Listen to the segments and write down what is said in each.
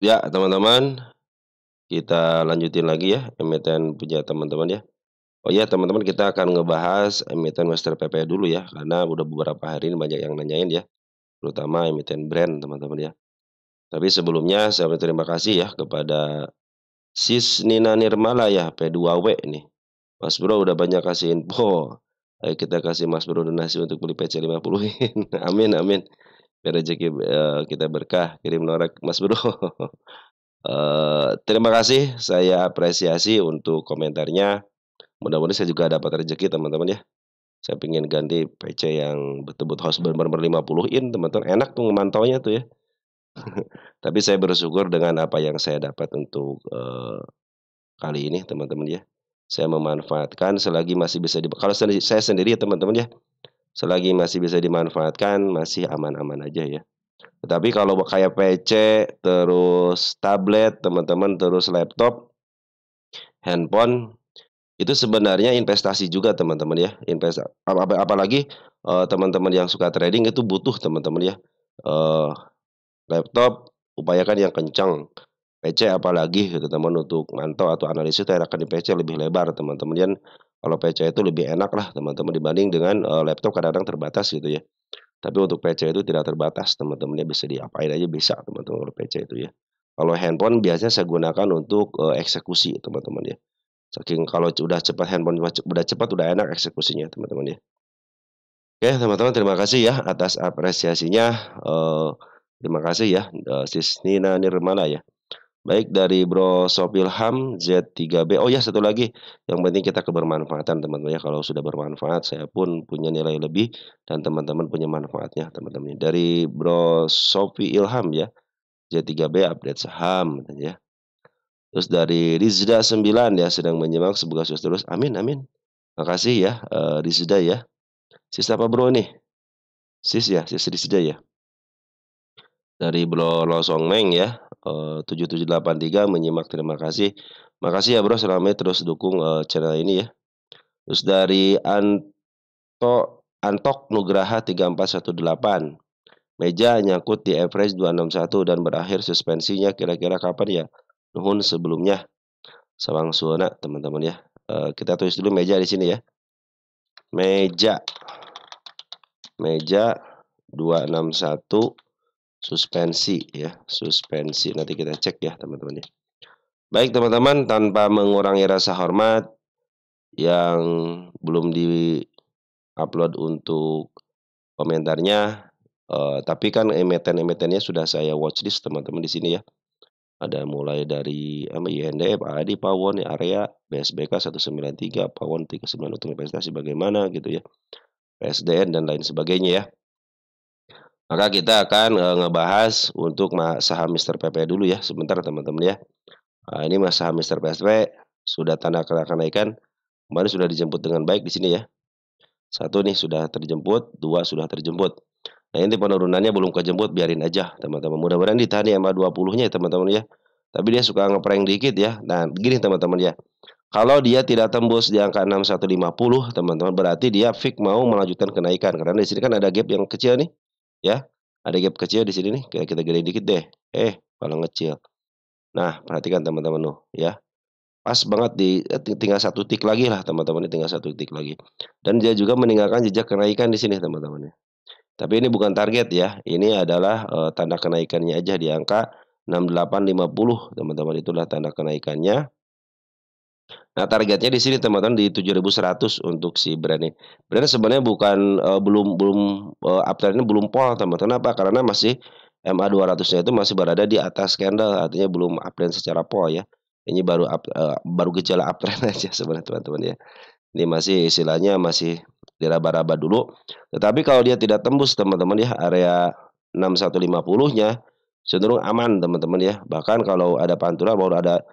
Ya, teman-teman, kita lanjutin lagi ya, emiten punya teman-teman ya. Oh ya, teman-teman, kita akan ngebahas emiten Master PP dulu ya, karena udah beberapa hari ini banyak yang nanyain ya, terutama emiten brand, teman-teman ya. Tapi sebelumnya saya berterima kasih ya kepada Sis Nina Nirmala ya, P2W nih. Mas Bro udah banyak kasih info. Ayo kita kasih Mas Bro donasi untuk beli PC 50-in. Amin amin. Biar rezeki, kita berkah, kirim norek Mas Bro. Terima kasih, saya apresiasi untuk komentarnya. Mudah-mudahan saya juga dapat rezeki teman-teman ya. Saya pengen ganti PC yang betul-betul harus bener-bener 50 in teman-teman, enak tuh memantaunya tuh ya. Tapi saya bersyukur dengan apa yang saya dapat untuk, kali ini teman-teman ya. Saya memanfaatkan selagi masih bisa kalau saya sendiri ya teman-teman ya, selagi masih bisa dimanfaatkan masih aman-aman aja ya. Tetapi kalau kayak PC, terus tablet teman-teman, terus laptop, handphone, itu sebenarnya investasi juga teman-teman ya, apalagi, teman-teman yang suka trading itu butuh teman-teman ya, eee, laptop upayakan yang kencang, PC apalagi gitu teman untuk mantau atau analisis itu enakan di PC lebih lebar teman-teman kan, kalau PC itu lebih enak lah teman-teman dibanding dengan, laptop kadang-kadang terbatas gitu ya. Tapi untuk PC itu tidak terbatas teman-teman ya, bisa diapain aja bisa teman-teman kalau PC itu ya. Kalau handphone biasanya saya gunakan untuk, eksekusi teman-teman ya. Saking kalau udah cepat handphone udah cepat, udah enak eksekusinya teman-teman ya. Oke teman-teman terima kasih ya atas apresiasinya, terima kasih ya, Sis Nina Nirmala ya. Baik dari Bro Sopilham Z3B, oh ya satu lagi, yang penting kita kebermanfaatan teman-teman ya, kalau sudah bermanfaat saya pun punya nilai lebih dan teman-teman punya manfaatnya teman-teman. Dari Bro Sofi Ilham ya, Z3B update saham katanya ya. Terus dari Rizda 9 ya, sedang menyimak semoga sukses terus, amin amin. Makasih ya, Rizda ya. Sis apa Bro nih? Sis ya? Sis Rizda ya? Dari Bro Losongmeng ya, 7783 menyimak terima kasih. Makasih ya Bro selama ini terus dukung, channel ini ya. Terus dari Antok Nugraha 3418, meja nyangkut di average 261 dan berakhir suspensinya kira-kira kapan ya? Nuhun sebelumnya. Sawang suana teman-teman ya. Kita tulis dulu meja di sini ya. Meja meja 261 suspensi ya, suspensi. Nanti kita cek ya teman-teman ya. Baik teman-teman, tanpa mengurangi rasa hormat yang belum di-upload untuk komentarnya, tapi kan emiten-emitennya sudah saya watchlist teman-teman di sini ya. Ada mulai dari INDF, ADI, Pawon, Area, BSBK 193, Pawon 39 untuk investasi bagaimana gitu ya, PSDN dan lain sebagainya ya. Maka kita akan, ngebahas untuk saham Mister PP dulu ya, sebentar teman-teman ya. Ini saham Mister PP sudah tanda kenaikan, kemarin sudah dijemput dengan baik di sini ya. Satu nih sudah terjemput, 2 sudah terjemput. Nah ini penurunannya belum kejemput, biarin aja teman-teman. Mudah-mudahan ditahan ya MA20-nya ya teman-teman ya. Tapi dia suka ngeprank dikit ya. Nah begini teman-teman ya, kalau dia tidak tembus di angka 6150 teman-teman, berarti dia fix mau melanjutkan kenaikan. Karena di sini kan ada gap yang kecil nih, ya. Ada gap kecil di sini nih, kayak kita gedein dikit deh. Malah ngecil. Nah, perhatikan teman-teman tuh, ya. Pas banget tinggal satu tik lagi lah teman-teman, tinggal satu tik lagi. Dan dia juga meninggalkan jejak kenaikan di sini teman-teman ya. Tapi ini bukan target ya, ini adalah, tanda kenaikannya aja di angka 6850 teman-teman, itulah tanda kenaikannya. Nah, targetnya di sini teman-teman di 7.100 untuk si brand ini. Brand sebenarnya bukan, belum belum, uptrend-nya belum pol teman-teman, kenapa? Karena masih MA200-nya itu masih berada di atas candle, artinya belum uptrend secara pol ya. Ini baru gejala uptrend aja sebenarnya teman-teman ya. Ini masih istilahnya masih diraba-raba dulu, tetapi kalau dia tidak tembus teman-teman ya, area 6150-nya cenderung aman teman-teman ya. Bahkan kalau ada pantura baru ada,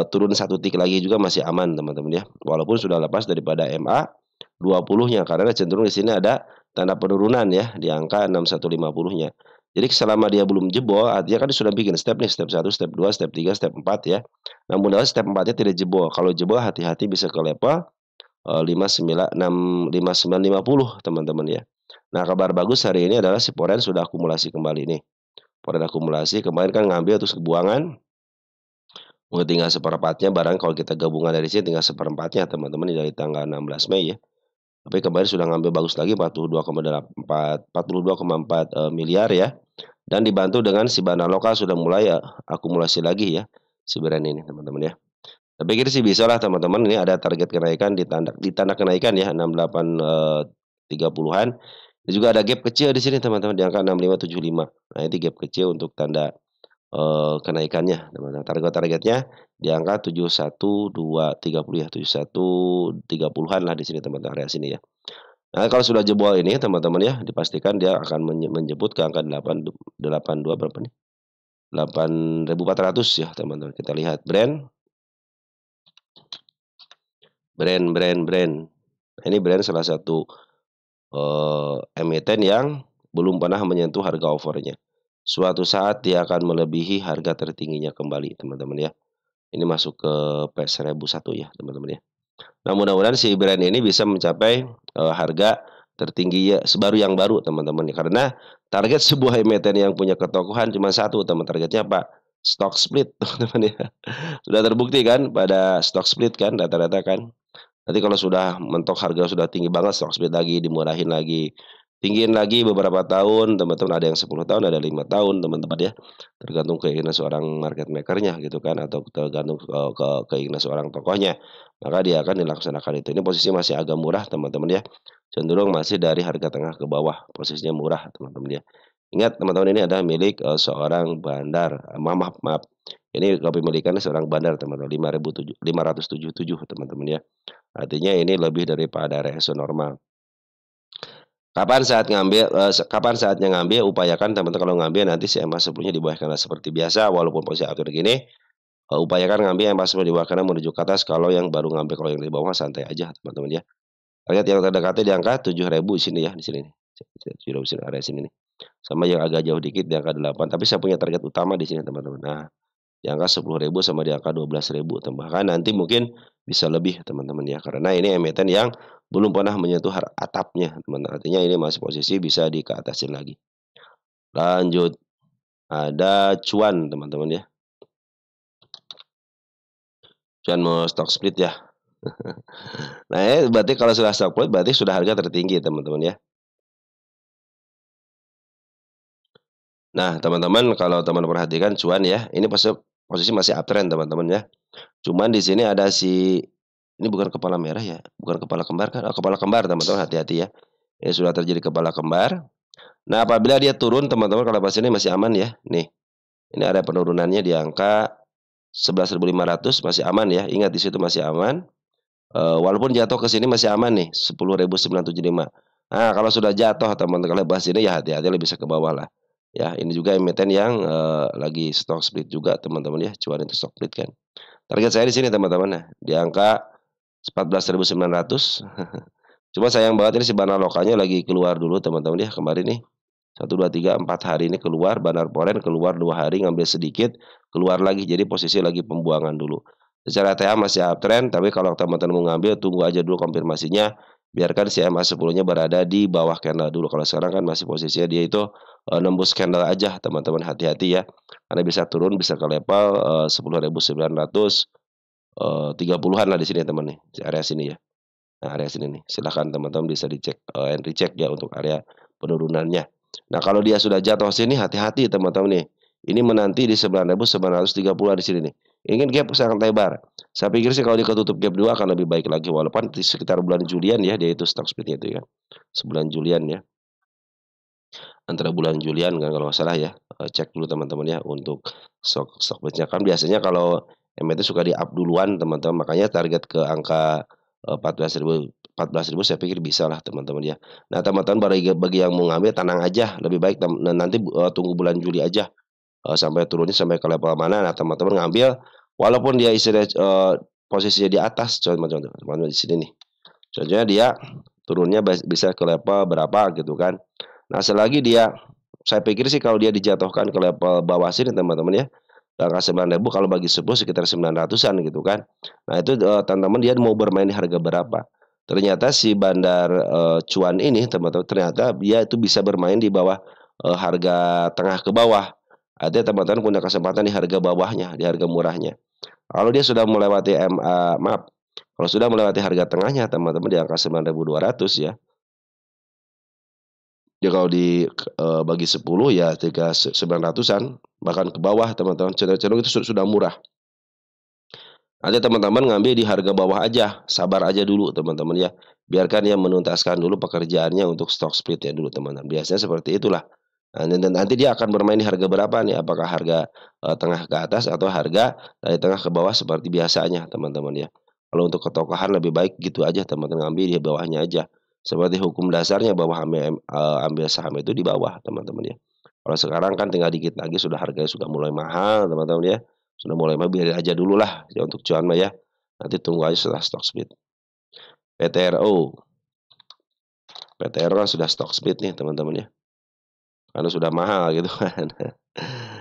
turun satu tik lagi juga masih aman teman-teman ya. Walaupun sudah lepas daripada MA20-nya karena cenderung di sini ada tanda penurunan ya di angka 6150-nya. Jadi selama dia belum jebol artinya kan dia sudah bikin step nih, step 1, step 2, step 3, step 4 ya. Namun mudahan step 4-nya tidak jebol, kalau jebol hati-hati bisa ke level 5950 teman-teman ya. Nah kabar bagus hari ini adalah si Forex sudah akumulasi kembali nih. Foreign akumulasi kemarin kan ngambil terus kebuangan, tinggal seperempatnya barang kalau kita gabungan dari sini tinggal seperempatnya teman-teman dari tanggal 16 Mei ya. Tapi kemarin sudah ngambil bagus lagi 42,4 miliar ya, dan dibantu dengan si Bana lokal sudah mulai akumulasi lagi ya, si brand ini teman-teman ya. Saya pikir sih bisalah teman-teman, ini ada target kenaikan di tanda kenaikan ya 68, 30-an. Dan juga ada gap kecil di sini teman-teman di angka 6575. Nah, ini gap kecil untuk tanda kenaikannya teman-teman. Targetnya di angka 71.230 ya, 71.30-an lah di sini teman-teman, area sini ya. Nah, kalau sudah jebol ini teman-teman ya, dipastikan dia akan menjemput ke angka 82 berapa nih? 8.400 ya teman-teman. Kita lihat brand. Nah, ini brand salah satu emiten yang belum pernah menyentuh harga overnya. Suatu saat dia akan melebihi harga tertingginya kembali teman-teman ya. Ini masuk ke P1001 ya teman-teman ya. Nah, mudah-mudahan si brand ini bisa mencapai harga tertinggi ya, yang baru teman-teman ya. Karena target sebuah emiten yang punya ketokohan cuma satu teman, targetnya apa? Stock split teman-teman ya. Sudah terbukti kan pada stock split kan rata-rata kan. Nanti kalau sudah mentok harga sudah tinggi banget, stock split lagi, dimurahin lagi, tinggiin lagi beberapa tahun, teman-teman, ada yang 10 tahun, ada 5 tahun, teman-teman ya. Tergantung keinginan seorang market maker-nya gitu kan, atau tergantung keinginan seorang tokohnya. Maka dia akan dilaksanakan itu. Ini posisi masih agak murah, teman-teman ya. Cenderung masih dari harga tengah ke bawah, posisinya murah, teman-teman ya. Ingat teman-teman, ini adalah milik seorang bandar. Maaf. Ini kepemilikannya seorang bandar, teman-teman. 577 teman-teman ya. Artinya ini lebih daripada RSU normal. Kapan saatnya ngambil, upayakan teman-teman kalau ngambil nanti si EMA 10-nya di bawah kanal seperti biasa, walaupun posisi after gini, upayakan ngambil EMA 10 di bawah kanan menuju ke atas. Kalau yang baru ngambil, kalau yang di bawah santai aja teman-teman ya. Target yang terdekatnya di angka 7.000 di sini ya, di sini nih. 7.000 sini, area sini nih. Sama yang agak jauh dikit di angka 8, tapi saya punya target utama di sini teman-teman. Nah, di angka 10.000 sama di angka 12.000, bahkan nanti mungkin bisa lebih teman-teman ya, karena ini emiten yang belum pernah menyentuh atapnya teman, artinya ini masih posisi bisa dikeatasin lagi. Lanjut, ada cuan teman-teman ya. Cuan mau stock split ya. Nah, berarti kalau sudah stock split berarti sudah harga tertinggi teman-teman ya. Nah, teman-teman, kalau teman perhatikan cuan ya, ini posisi masih uptrend teman-teman ya. Cuman di sini ada ini bukan kepala merah ya, bukan kepala kembar kan? Oh, kepala kembar teman-teman, hati-hati ya. Ini sudah terjadi kepala kembar. Nah, apabila dia turun teman-teman, kalau pas ini masih aman ya. Nih, ini ada penurunannya di angka 11.500 masih aman ya. Ingat di situ masih aman. Walaupun jatuh ke sini masih aman nih, 10.975. Nah, kalau sudah jatuh teman-teman, kalau bahas ini ya hati-hati, lebih bisa ke bawah lah. Ya, ini juga emiten yang lagi stock split juga teman-teman ya, cuan itu stock split kan. Target saya di sini teman-teman, nah, di angka 14.900. Cuma sayang banget ini si banar lokalnya lagi keluar dulu teman-teman ya, kemarin nih. 1, 2, 3, 4 hari ini keluar, banar foreign keluar 2 hari ngambil sedikit, keluar lagi. Jadi posisi lagi pembuangan dulu. Secara TH masih uptrend, tapi kalau teman-teman mau ngambil tunggu aja dulu konfirmasinya. Biarkan si MA10-nya berada di bawah candle dulu. Kalau sekarang kan masih posisinya dia itu nembus candle aja, teman-teman, hati-hati ya. Karena bisa turun, bisa ke level 10.930-an lah di sini teman nih, di area sini ya. Nah, area sini nih. Silahkan teman-teman bisa dicek and recheck ya untuk area penurunannya. Nah, kalau dia sudah jatuh sini, hati-hati teman-teman nih. Ini menanti di 9.930 di sini nih. Ingin gap sangat lebar. Saya pikir sih kalau dia ketutup gap 2 akan lebih baik lagi, walaupun di sekitar bulan Julian ya dia itu stock split-nya itu ya. Sebulan Julian ya. Antara bulan Julian kan kalau nggak salah ya. Cek dulu teman-teman ya untuk stock split-nya, kan biasanya kalau itu suka di-up duluan teman-teman, makanya target ke angka 14.000 saya pikir bisa lah teman-teman ya. Nah, teman-teman bagi yang mau ngambil tenang aja, lebih baik nanti tunggu bulan Juli aja sampai turunnya sampai ke level mana. Nah, teman-teman ngambil walaupun dia posisinya di atas, contoh di sini nih. Contohnya dia turunnya bisa ke level berapa gitu kan. Nah, selagi dia, saya pikir sih kalau dia dijatuhkan ke level bawah sini teman-teman ya, angka 9.000, kalau bagi 10 sekitar 900-an gitu kan. Nah, itu teman-teman dia mau bermain di harga berapa. Ternyata si bandar cuan ini teman-teman, ternyata dia itu bisa bermain di bawah harga tengah ke bawah. artinya teman-teman punya kesempatan di harga bawahnya, di harga murahnya. Kalau dia sudah melewati maaf, kalau sudah melewati harga tengahnya teman-teman di angka 9.200 ya. Ya kalau bagi 10 ya 900-an, bahkan ke bawah teman-teman, cenderung itu sudah murah. Nanti teman-teman ngambil di harga bawah aja, sabar aja dulu teman-teman ya. Biarkan dia menuntaskan dulu pekerjaannya untuk stock split ya dulu teman-teman. Biasanya seperti itulah. Nah, dan nanti dia akan bermain di harga berapa nih? Apakah harga tengah ke atas atau harga dari tengah ke bawah seperti biasanya teman-teman ya. Kalau untuk ketokohan lebih baik gitu aja teman-teman, ngambil di bawahnya aja. Seperti hukum dasarnya bahwa ambil saham itu di bawah teman-teman ya. Kalau sekarang kan tinggal dikit lagi sudah harganya sudah mulai mahal teman-teman ya. Sudah mulai mah biarin aja dulu lah ya untuk cuan mah ya. Nanti tunggu aja setelah stock split. PTRO. PTRO kan sudah stock split nih teman-teman ya. Karena sudah mahal gitu kan.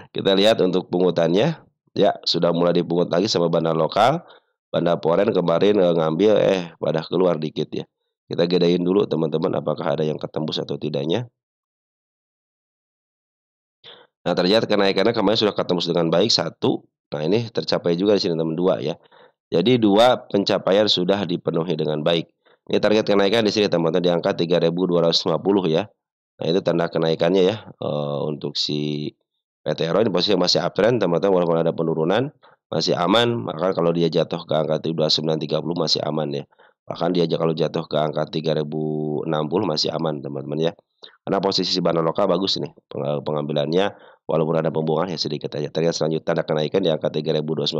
Kita lihat untuk pungutannya, ya sudah mulai dipungut lagi sama bandar lokal. Bandar Foreign kemarin ngambil pada keluar dikit ya. Kita gedein dulu teman-teman apakah ada yang ketembus atau tidaknya. Nah, terlihat kenaikannya kemarin sudah ketembus dengan baik satu. Nah, ini tercapai juga di sini teman dua ya. Jadi dua pencapaian sudah dipenuhi dengan baik. Ini target kenaikan di sini teman-teman di angka 3.250 ya. Nah, itu tanda kenaikannya ya, untuk si PTRO ini posisi masih uptrend teman-teman walaupun ada penurunan, masih aman, maka kalau dia jatuh ke angka 2930 masih aman ya. Bahkan dia kalau jatuh ke angka 3060 masih aman teman-teman ya. Karena posisi bandar lokal bagus nih pengambilannya, walaupun ada pembuangan ya sedikit aja. Target selanjutnya tanda kenaikan di angka 3.250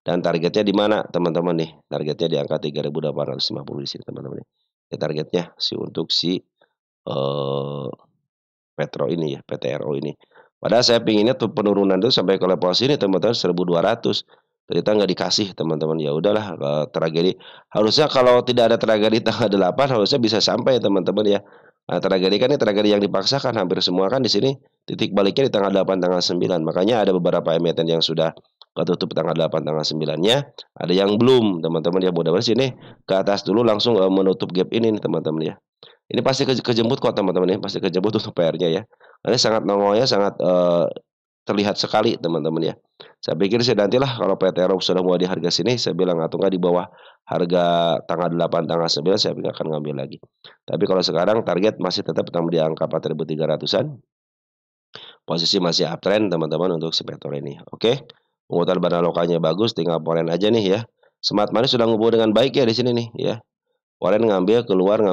dan targetnya di mana teman-teman nih? Targetnya di angka 3.850 di sini teman-teman nih. Ya, targetnya untuk si Petro ini ya, PTRO ini. Padahal saya pinginnya tuh penurunan itu sampai ke level sini teman-teman 1.200. Ternyata nggak dikasih teman-teman. Ya udahlah tragedi. Harusnya kalau tidak ada tragedi tanggal 8 harusnya bisa sampai teman-teman ya. Nah, tragedi kan ini tragedi yang dipaksakan hampir semua kan di sini titik baliknya di tanggal 8 tanggal 9. Makanya ada beberapa emiten yang sudah ketutup tanggal 8 tanggal 9-nya, ada yang belum teman-teman ya. Mudah-mudahan sini ke atas dulu langsung menutup gap ini nih teman-teman ya. Ini pasti kejemput kok teman-teman ya, pasti kejemput untuk PR-nya ya. Ini sangat nongolnya sangat, terlihat sekali teman-teman ya. Saya pikir sih nantilah kalau PTRO sudah mulai di harga sini, saya bilang atau enggak di bawah harga tanggal 8, tanggal 9 saya pikir akan ngambil lagi. Tapi kalau sekarang target masih tetap di angka 4.300-an. Posisi masih uptrend teman-teman untuk si Petro ini. Oke. Penguatan barang lokalnya bagus, tinggal polen aja nih ya. Smart Money sudah ngumpul dengan baik ya di sini nih ya. Polen ngambil keluar,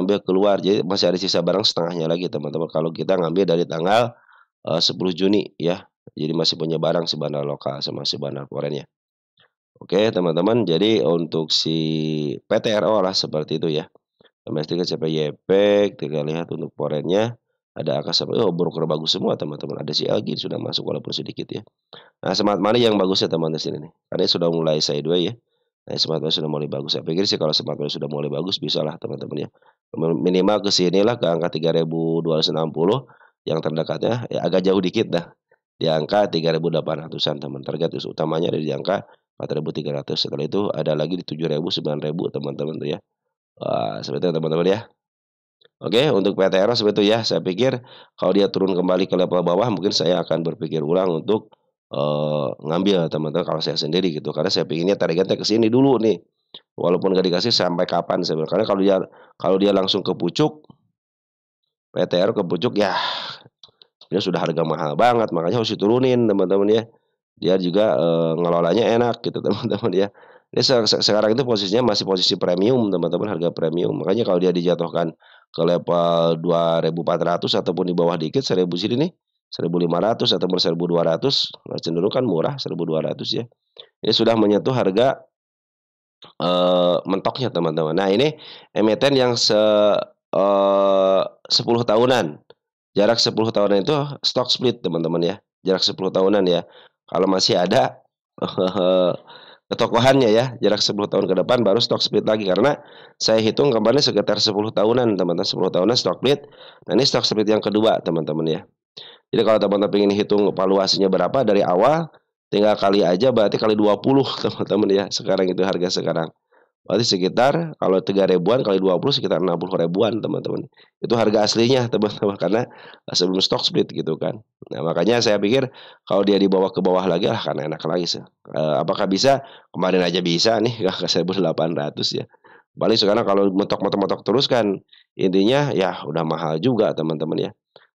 jadi masih ada sisa barang setengahnya lagi teman-teman. Kalau kita ngambil dari tanggal 10 Juni ya. Jadi masih punya barang si bandar lokal sama si bandar Porennya. Oke teman-teman, jadi untuk si PTRO lah seperti itu ya. Domestik CPYP, kita lihat untuk Porennya ada angka broker bagus semua teman-teman. Ada si LG sudah masuk walaupun sedikit ya. Nah, Smart Money yang bagusnya teman di sini nih. Karena sudah mulai sideways ya. Nah, Smart Money sudah mulai bagus. Saya pikir sih kalau Smart Money sudah mulai bagus bisalah teman-teman ya. Minimal ke sinilah ke angka 3.260 yang terdekatnya ya agak jauh dikit dah. Di angka 3.800-an teman. Target utamanya ada di angka 4.300. Setelah itu ada lagi di 7.000, 9.000 teman-teman tuh ya. Wah, seperti itu teman-teman ya. Oke, untuk PTRO seperti itu ya. Saya pikir kalau dia turun kembali ke level bawah mungkin saya akan berpikir ulang untuk ngambil teman-teman kalau saya sendiri gitu. Karena saya pinginnya targetnya ke sini dulu nih. Walaupun nggak dikasih sampai kapan saya bilang. Karena kalau dia langsung ke pucuk, PTRO ke pucuk ya dia sudah harga mahal banget, makanya harus diturunin teman-teman ya. Dia juga ngelolanya enak gitu teman-teman ya. Ini sekarang itu posisinya masih posisi premium teman-teman, harga premium. Makanya kalau dia dijatuhkan ke level 2.400 ataupun di bawah dikit 1.000 sini nih, 1.500 ataupun 1.200, cenderung kan murah 1.200 ya. Ini sudah menyentuh harga mentoknya teman-teman. Nah, ini emiten yang 10 tahunan. Jarak 10 tahunan itu stock split teman-teman ya. Jarak 10 tahunan ya. Kalau masih ada ketokohannya ya, jarak 10 tahun ke depan baru stock split lagi karena saya hitung kemarin sekitar 10 tahunan teman-teman, 10 tahunan stock split. Nah, ini stock split yang kedua teman-teman ya. Jadi kalau teman-teman ingin hitung valuasinya berapa dari awal, tinggal kali aja berarti kali 20 teman-teman ya. Sekarang itu harga sekarang. Berarti sekitar kalau 3 ribuan kali 20 sekitar 60 ribuan, teman-teman. Itu harga aslinya, teman-teman, karena sebelum stock split gitu kan. Nah, makanya saya pikir kalau dia dibawa ke bawah lagi lah kan enak lagi sih. Apakah bisa? Kemarin aja bisa nih ke 1.800 ya. Paling sekarang kalau mentok terus kan intinya ya udah mahal juga, teman-teman ya.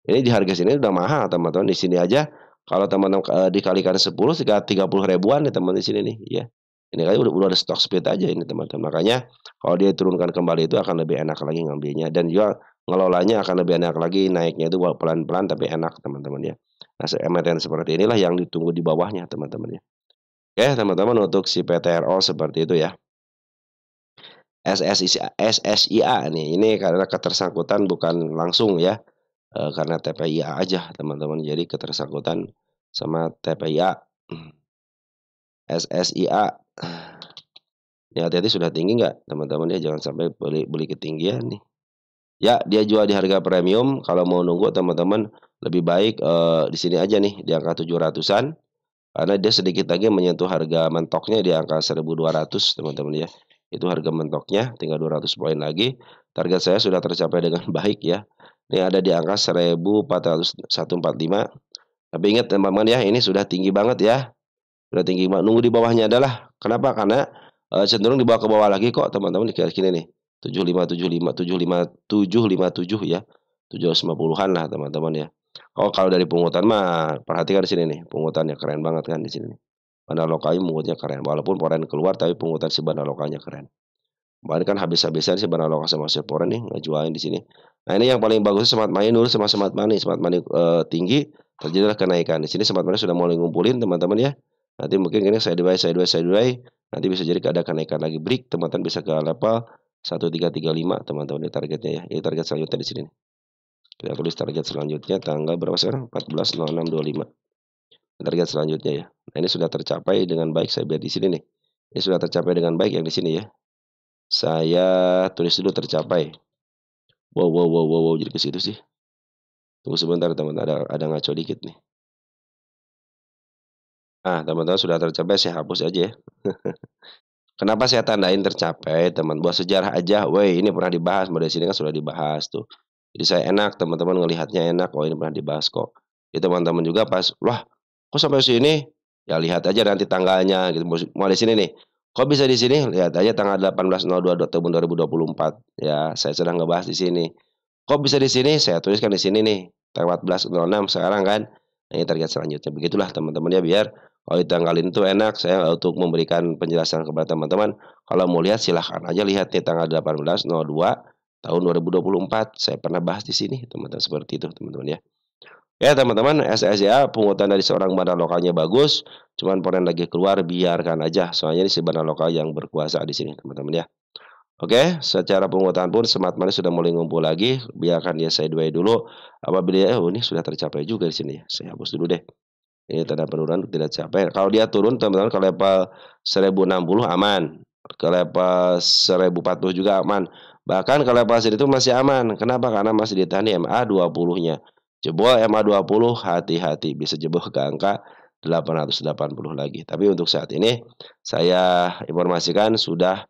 Ini di harga sini udah mahal, teman-teman. Di sini aja kalau teman-teman, dikalikan 10 sekitar 30 ribuan nih teman di sini nih, ya. Ini kali udah ada stock split aja ini, teman-teman. Makanya kalau dia turunkan kembali itu akan lebih enak lagi ngambilnya dan juga ngelolanya akan lebih enak lagi, naiknya itu pelan-pelan tapi enak, teman-teman ya. Nah, emiten seperti inilah yang ditunggu di bawahnya, teman-teman ya. Oke, teman-teman, untuk si PTRO seperti itu ya. SSIA nih, ini karena ketersangkutan bukan langsung ya. Karena TPIA aja, teman-teman. Jadi ketersangkutan sama TPIA, SSIA. Ini hati-hati sudah tinggi nggak, teman-teman ya, jangan sampai beli beli ketinggian nih. Ya, dia jual di harga premium, kalau mau nunggu teman-teman lebih baik, di sini aja nih, di angka 700-an, karena dia sedikit lagi menyentuh harga mentoknya di angka 1.200, teman-teman ya. Itu harga mentoknya, tinggal 200 poin lagi. Target saya sudah tercapai dengan baik ya. Ini ada di angka 1.400.145. Tapi ingat teman-teman ya, ini sudah tinggi banget ya, sudah tinggi banget. Nunggu di bawahnya adalah kenapa? Karena, cenderung dibawa ke bawah lagi kok, teman-teman, di garis gini nih, 7575 ya, 750-an lah, teman-teman ya. Oh, kalau dari pungutan mah perhatikan di sini nih, pungutannya keren banget kan di sini nih. Bandar Lokanya mungutnya keren, walaupun Foreign keluar tapi pungutan si Bandar Lokanya keren. Kemarin kan habis-habisan si Bandar Loka sama si Foreign nih ngejualin di sini. Nah, ini yang paling bagus Smart Money dulu sama Smart Money. Smart Money, tinggi, terjadilah kenaikan. Di sini Smart Money sudah mulai ngumpulin, teman-teman ya. Nanti mungkin ini sideways, nanti bisa jadi ada kenaikan lagi break, teman-teman bisa ke level 1335, teman-teman, ini targetnya ya. Ini target selanjutnya di sini. Kita tulis target selanjutnya tanggal berapa sekarang? 14.06.25. Target selanjutnya ya. Nah, ini sudah tercapai dengan baik, saya lihat di sini nih. Ini sudah tercapai dengan baik yang di sini ya. Saya tulis dulu tercapai. Wow, jadi ke situ sih. Tunggu sebentar, teman, ada ngaco dikit nih. Ah, teman-teman, sudah tercapai, saya hapus aja ya. Kenapa saya tandain tercapai, teman? Buat sejarah aja. Woi, ini pernah dibahas, model sini kan sudah dibahas tuh. Jadi saya enak, teman-teman ngelihatnya enak. Oh, ini pernah dibahas kok. Jadi teman-teman juga pas, wah, kok sampai sini? Ya lihat aja nanti tanggalnya gitu. Mau di sini nih. Kok bisa di sini? Lihat aja tanggal 18.02 tahun 2024. Ya, saya sedang ngebahas di sini. Kok bisa di sini? Saya tuliskan di sini nih, tanggal 14.06 sekarang kan. Nah, ini target selanjutnya. Begitulah teman-teman ya, biar kalau ditanggalin itu enak saya untuk memberikan penjelasan kepada teman-teman. Kalau mau lihat silahkan aja lihat nih tanggal 18.02 tahun 2024. Saya pernah bahas di sini, teman-teman, seperti itu, teman-teman ya. Ya, teman-teman, SSA pungutan dari seorang bandar lokalnya bagus, cuman ponen lagi keluar, biarkan aja. Soalnya ini si bandar lokal yang berkuasa di sini, teman-teman ya. Oke, secara penguatan pun Smart Money sudah mulai ngumpul lagi, biarkan dia sideways dulu. Apabila oh ini sudah tercapai juga di sini ya. Saya hapus dulu deh. Ini tanda penurunan tidak tercapai. Kalau dia turun teman-teman ke level 1060 aman. Ke level 1040 juga aman. Bahkan ke level sini itu masih aman. Kenapa? Karena masih ditahan di MA20-nya. Jebol MA20, hati-hati bisa jebol ke angka 880 lagi. Tapi untuk saat ini saya informasikan sudah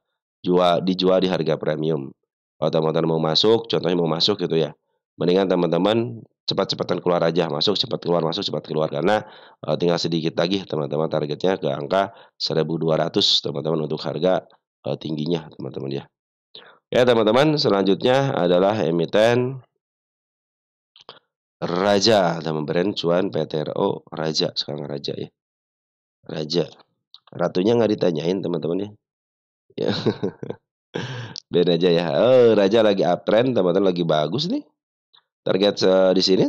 dijual di harga premium. Kalau teman-teman mau masuk, contohnya mau masuk gitu ya, mendingan teman-teman cepat-cepatan keluar aja, masuk cepat keluar, masuk cepat keluar, karena, tinggal sedikit lagi teman-teman targetnya ke angka 1.200, teman-teman, untuk harga, tingginya, teman-teman ya. Ya, teman-teman, selanjutnya adalah emiten Raja, nama brand cuan PTRO Raja, sekarang Raja ya, Raja. Ratunya nggak ditanyain, teman-teman ya. Ya. Ben aja ya. Oh, Raja lagi uptrend, teman-teman, lagi bagus nih. Target di sini,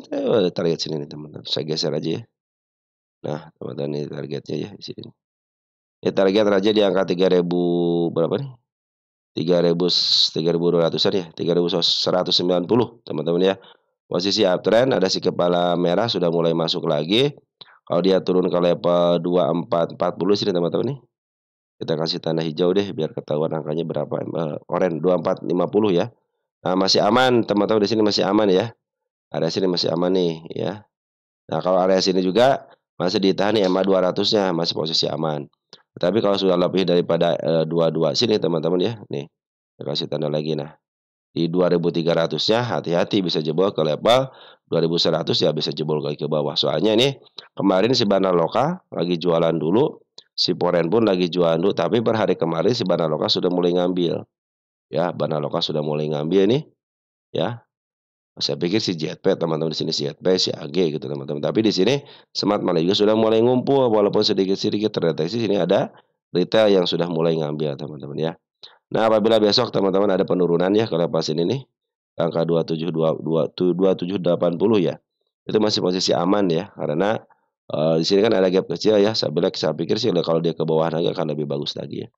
target sini nih, teman-teman. Saya geser aja ya. Nah, teman-teman, ini targetnya ya di sini. Ya, target Raja di angka 3.000 berapa nih? 3.200-an ya, 3.190, teman-teman ya. Posisi uptrend, ada si kepala merah sudah mulai masuk lagi. Kalau dia turun ke level 2440 sini, teman-teman nih. Kita kasih tanda hijau deh biar ketahuan angkanya berapa, oranye 2450 ya. Nah, masih aman, teman-teman, di sini masih aman ya. Area sini masih aman nih ya. Nah, kalau area sini juga masih ditahan nih MA 200-nya, masih posisi aman. Tapi kalau sudah lebih daripada, 22 sini teman-teman ya, nih, saya kasih tanda lagi. Nah, di 2.300-nya hati-hati bisa jebol ke level 2.100 ya bisa jebol lagi ke bawah. Soalnya ini kemarin si Banaloka lagi jualan dulu, si Foreign pun lagi jualan dulu, tapi per hari kemarin si Banaloka sudah mulai ngambil, ya, Banaloka sudah mulai ngambil nih, ya. Saya pikir si JP teman-teman di sini si JP, si AG gitu teman-teman. Tapi di sini Smart Money juga sudah mulai ngumpul walaupun sedikit-sedikit terdeteksi sini ada retail yang sudah mulai ngambil teman-teman ya. Nah, apabila besok teman-teman ada penurunan ya kalau pas ini nih angka 2780 ya. Itu masih posisi aman ya karena di sini kan ada gap kecil ya. Saya pikir sih kalau dia ke bawah lagi akan lebih bagus lagi ya.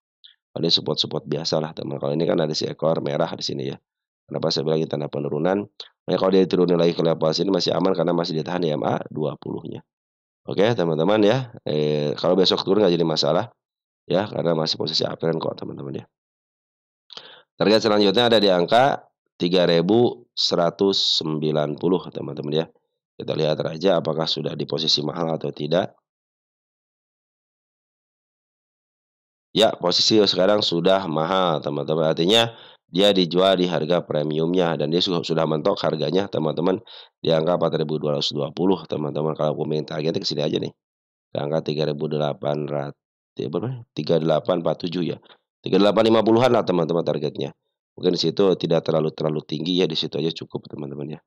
Kalau ini support-support biasalah teman. Kalau ini kan ada si ekor merah di sini ya. Kenapa saya bilang ini tanda penurunan? Nah, kalau dia turunin lagi ke level sini masih aman karena masih ditahan di MA 20-nya. Oke, teman-teman ya. Kalau besok turun nggak jadi masalah ya karena masih posisi uptrend kok teman-teman ya. Target selanjutnya ada di angka 3.190 teman-teman ya. Kita lihat aja apakah sudah di posisi mahal atau tidak. Ya, posisi sekarang sudah mahal, teman-teman. Artinya dia dijual di harga premiumnya dan dia sudah mentok harganya, teman-teman, di angka 4.220, teman-teman. Kalau pemain targetnya ke sini aja nih, ke angka 3.800, berapa? 3847 ya. 3850-an lah teman-teman targetnya. Mungkin di situ tidak terlalu terlalu tinggi ya, di situ aja cukup teman-teman ya.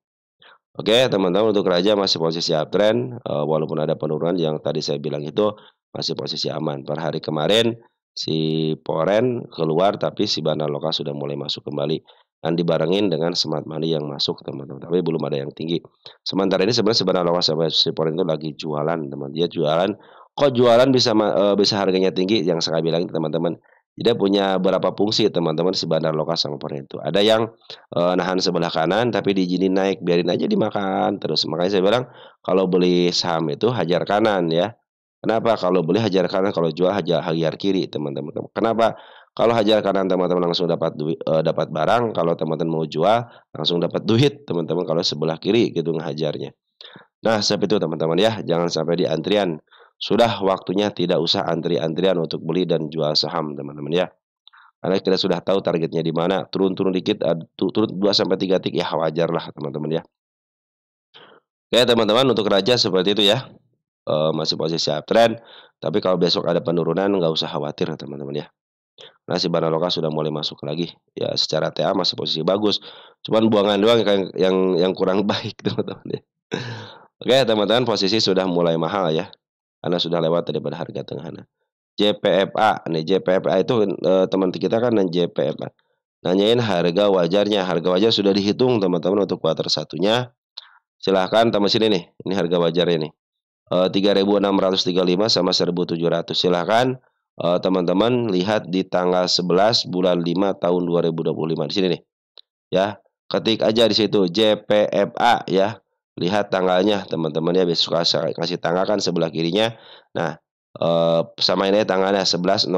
Oke, teman-teman untuk Raja masih posisi uptrend, walaupun ada penurunan yang tadi saya bilang itu masih posisi aman. Per hari kemarin si Foreign keluar tapi si Banaloka sudah mulai masuk kembali dan dibarengin dengan Smart Money yang masuk teman-teman, tapi belum ada yang tinggi. Sementara ini sebenarnya si Banaloka sama si Foreign itu lagi jualan teman, dia jualan, kok jualan bisa harganya tinggi yang saya bilang teman-teman, dia punya berapa fungsi teman-teman si Banaloka sama Foreign itu. Ada yang nahan sebelah kanan tapi diizinin naik, biarin aja dimakan terus. Makanya saya bilang kalau beli saham itu hajar kanan ya. Kenapa? Kalau beli hajar kanan, kalau jual hajar kiri teman-teman. Kenapa? Kalau hajar kanan teman-teman langsung dapat barang, kalau teman-teman mau jual langsung dapat duit teman-teman kalau sebelah kiri gitu ngehajarnya. Nah, seperti itu teman-teman ya, jangan sampai di antrian. Sudah waktunya tidak usah antri-antrian untuk beli dan jual saham teman-teman ya. Karena kita sudah tahu targetnya di mana, turun-turun dikit, turun 2 sampai 3 titik, ya wajarlah teman-teman ya. Oke teman-teman untuk Raja seperti itu ya, masih posisi uptrend, tapi kalau besok ada penurunan nggak usah khawatir teman-teman ya. Nah si Banaloka sudah mulai masuk lagi, ya secara TA masih posisi bagus, cuman buangan doang yang kurang baik teman-teman ya. Oke teman-teman posisi sudah mulai mahal ya, karena sudah lewat daripada harga tengah. Nah, JPFA nih, JPFA itu, teman kita kan JPFA. Nanyain harga wajar sudah dihitung teman-teman untuk kuartal satunya. Silahkan tambah sini nih, ini harga wajarnya nih, 3.635 sama 1.700. Silahkan, teman-teman lihat di tanggal 11 bulan 5 tahun 2025 di sini nih, ya. Ketik aja di situ JPFA ya, lihat tanggalnya teman-teman ya, besok kasih tanggal kan sebelah kirinya. Nah, samain aja tanggalnya 11.05.25,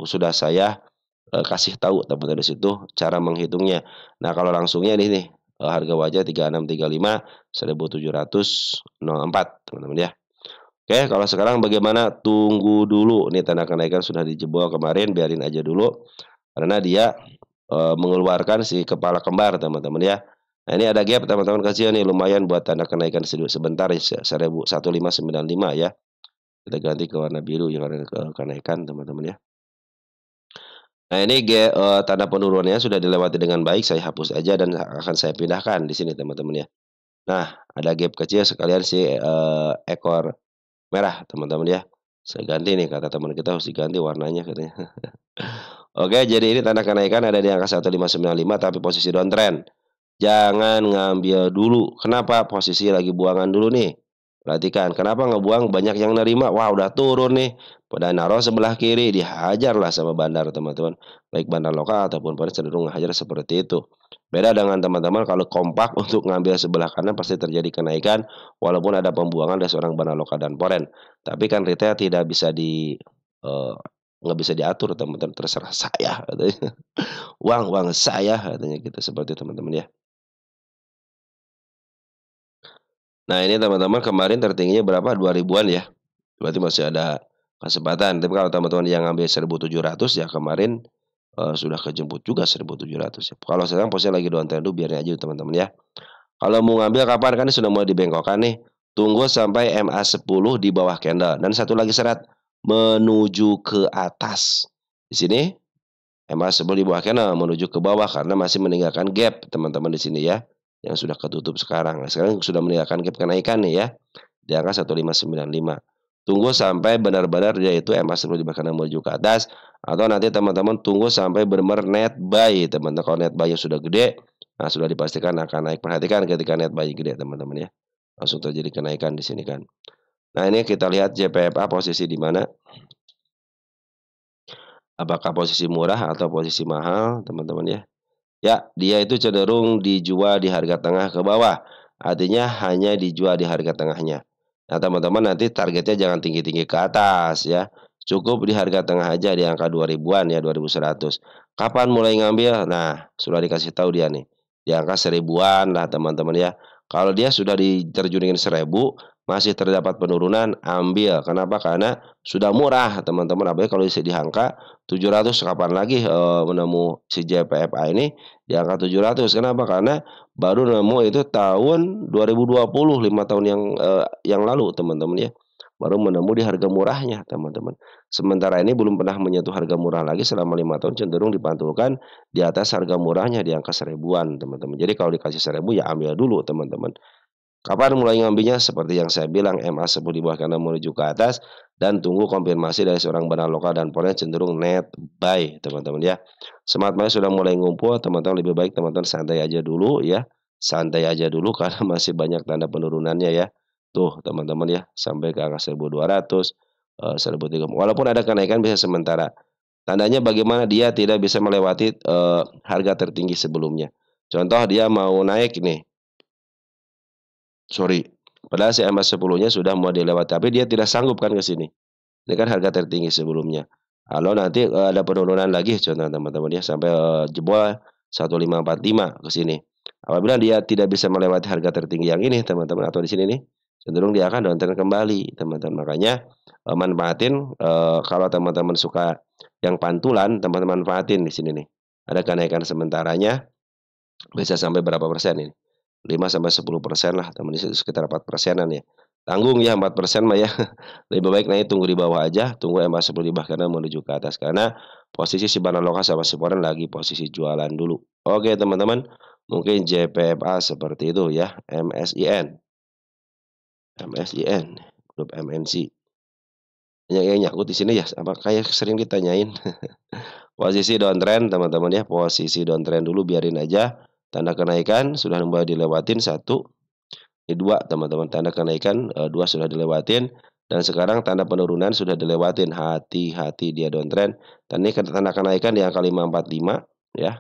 sudah saya kasih tahu teman-teman di situ cara menghitungnya. Nah, kalau langsungnya ini nih, harga wajar 3635 1.704 teman-teman ya. Oke, kalau sekarang bagaimana? Tunggu dulu, nih tanda kenaikan sudah dijebol kemarin, biarin aja dulu karena dia, mengeluarkan si kepala kembar teman-teman ya. Nah, ini ada gap teman-teman kecil nih lumayan buat tanda kenaikan sebentar ya, 1595 ya. Kita ganti ke warna biru ya karena kenaikan teman-teman ya. Nah ini tanda penurunannya sudah dilewati dengan baik, saya hapus aja dan akan saya pindahkan di sini teman-teman ya. Nah, ada gap kecil sekalian si, ekor merah teman-teman ya. Saya ganti nih kata teman kita harus diganti warnanya katanya. Oke, jadi ini tanda kenaikan ada di angka 1595 tapi posisi downtrend. Jangan ngambil dulu. Kenapa? Posisi lagi buangan dulu nih. Perhatikan, kenapa ngebuang banyak yang nerima, wah udah turun nih, pada naruh sebelah kiri, dihajarlah sama bandar teman-teman. Baik bandar lokal ataupun pada cenderung ngehajar seperti itu. Beda dengan teman-teman kalau kompak untuk ngambil sebelah kanan pasti terjadi kenaikan, walaupun ada pembuangan dari seorang bandar lokal dan foreign. Tapi kan retail tidak bisa nggak bisa diatur teman-teman, terserah saya katanya. Uang uang saya katanya gitu, seperti itu teman-teman ya. Nah ini teman-teman kemarin tertingginya berapa? 2 ribuan ya. Berarti masih ada kesempatan. Tapi kalau teman-teman yang ngambil 1.700 ya kemarin, sudah kejemput juga 1.700 ya. Kalau sekarang posisinya lagi downtrend dulu biarin aja teman-teman ya. Kalau mau ngambil kapan? Kan ini sudah mulai dibengkokkan nih. Tunggu sampai MA10 di bawah candle dan satu lagi syarat, menuju ke atas. Di sini MA10 di bawah candle menuju ke bawah karena masih meninggalkan gap teman-teman di sini ya, yang sudah ketutup sekarang. Nah, sekarang sudah meninggalkan gap kenaikan nih ya, di angka 1595. Tunggu sampai benar-benar yaitu MA10 di bawah candle menuju ke atas, atau nanti teman-teman tunggu sampai benar-benar net buy teman-teman. Kalau net buy-nya sudah gede, nah sudah dipastikan akan naik. Perhatikan ketika net buy gede teman-teman ya, langsung terjadi kenaikan di sini kan. Nah ini kita lihat JPFA posisi di mana. Apakah posisi murah atau posisi mahal, teman-teman ya? Ya, dia itu cenderung dijual di harga tengah ke bawah. Artinya hanya dijual di harga tengahnya. Nah, teman-teman nanti targetnya jangan tinggi-tinggi ke atas ya. Cukup di harga tengah aja di angka 2000-an ya, 2100. Kapan mulai ngambil? Nah, sudah dikasih tahu dia nih. Di angka 1000-an lah, teman-teman ya. Kalau dia sudah diterjunin 1000, masih terdapat penurunan, ambil. Kenapa? Karena sudah murah, teman-teman. Apalagi kalau di angka 700 kapan lagi menemu si JPFA ini di angka 700. Kenapa? Karena baru nemu itu tahun 2020, 5 tahun yang lalu, teman-teman ya. Baru menemu di harga murahnya, teman-teman. Sementara ini belum pernah menyentuh harga murah lagi selama 5 tahun, cenderung dipantulkan di atas harga murahnya di angka 1000-an, teman-teman. Jadi kalau dikasih 1000 ya ambil dulu, teman-teman. Kapan mulai ngambilnya? Seperti yang saya bilang, MA10 di bawah kanan menuju ke atas dan tunggu konfirmasi dari seorang bandar lokal dan poinnya cenderung net buy, teman-teman ya. Smart money sudah mulai ngumpul, teman-teman lebih baik teman-teman santai aja dulu ya. Santai aja dulu karena masih banyak tanda penurunannya ya. Tuh, teman-teman ya, sampai ke angka 1.200, 1.300. Walaupun ada kenaikan bisa sementara. Tandanya bagaimana dia tidak bisa melewati harga tertinggi sebelumnya. Contoh dia mau naik nih. Sorry, padahal si MA10-nya sudah mau dilewati, tapi dia tidak sanggup kan ke sini. Ini kan harga tertinggi sebelumnya. Kalau nanti, ada penurunan lagi contoh teman-teman ya sampai, jebol 1545 ke sini. Apabila dia tidak bisa melewati harga tertinggi yang ini teman-teman atau di sini nih, cenderung dia akan downtrend kembali teman-teman. Makanya, manfaatin, kalau teman-teman suka yang pantulan, teman-teman manfaatin di sini nih. Ada kenaikan sementaranya, bisa sampai berapa persen ini? 5 sampai 10% lah teman, sekitar 4%-an ya. Tanggung ya 4% mah ya. Lebih baik naik tunggu di bawah aja, tunggu MA10 di bawah kanan menuju ke atas. Karena posisi si Banan Lokal sama si Foreign lagi posisi jualan dulu. Oke teman-teman, mungkin JPFA seperti itu ya. MSIN, grup MNC. Yang nyangkut di sini ya, apa kayak sering ditanyain. Posisi downtrend teman-teman ya, posisi downtrend dulu biarin aja. Tanda kenaikan sudah mulai dilewatin satu. Ini 2 teman-teman, tanda kenaikan, 2 sudah dilewatin dan sekarang tanda penurunan sudah dilewatin, hati-hati dia downtrend dan ini tanda kenaikan di angka 545 ya.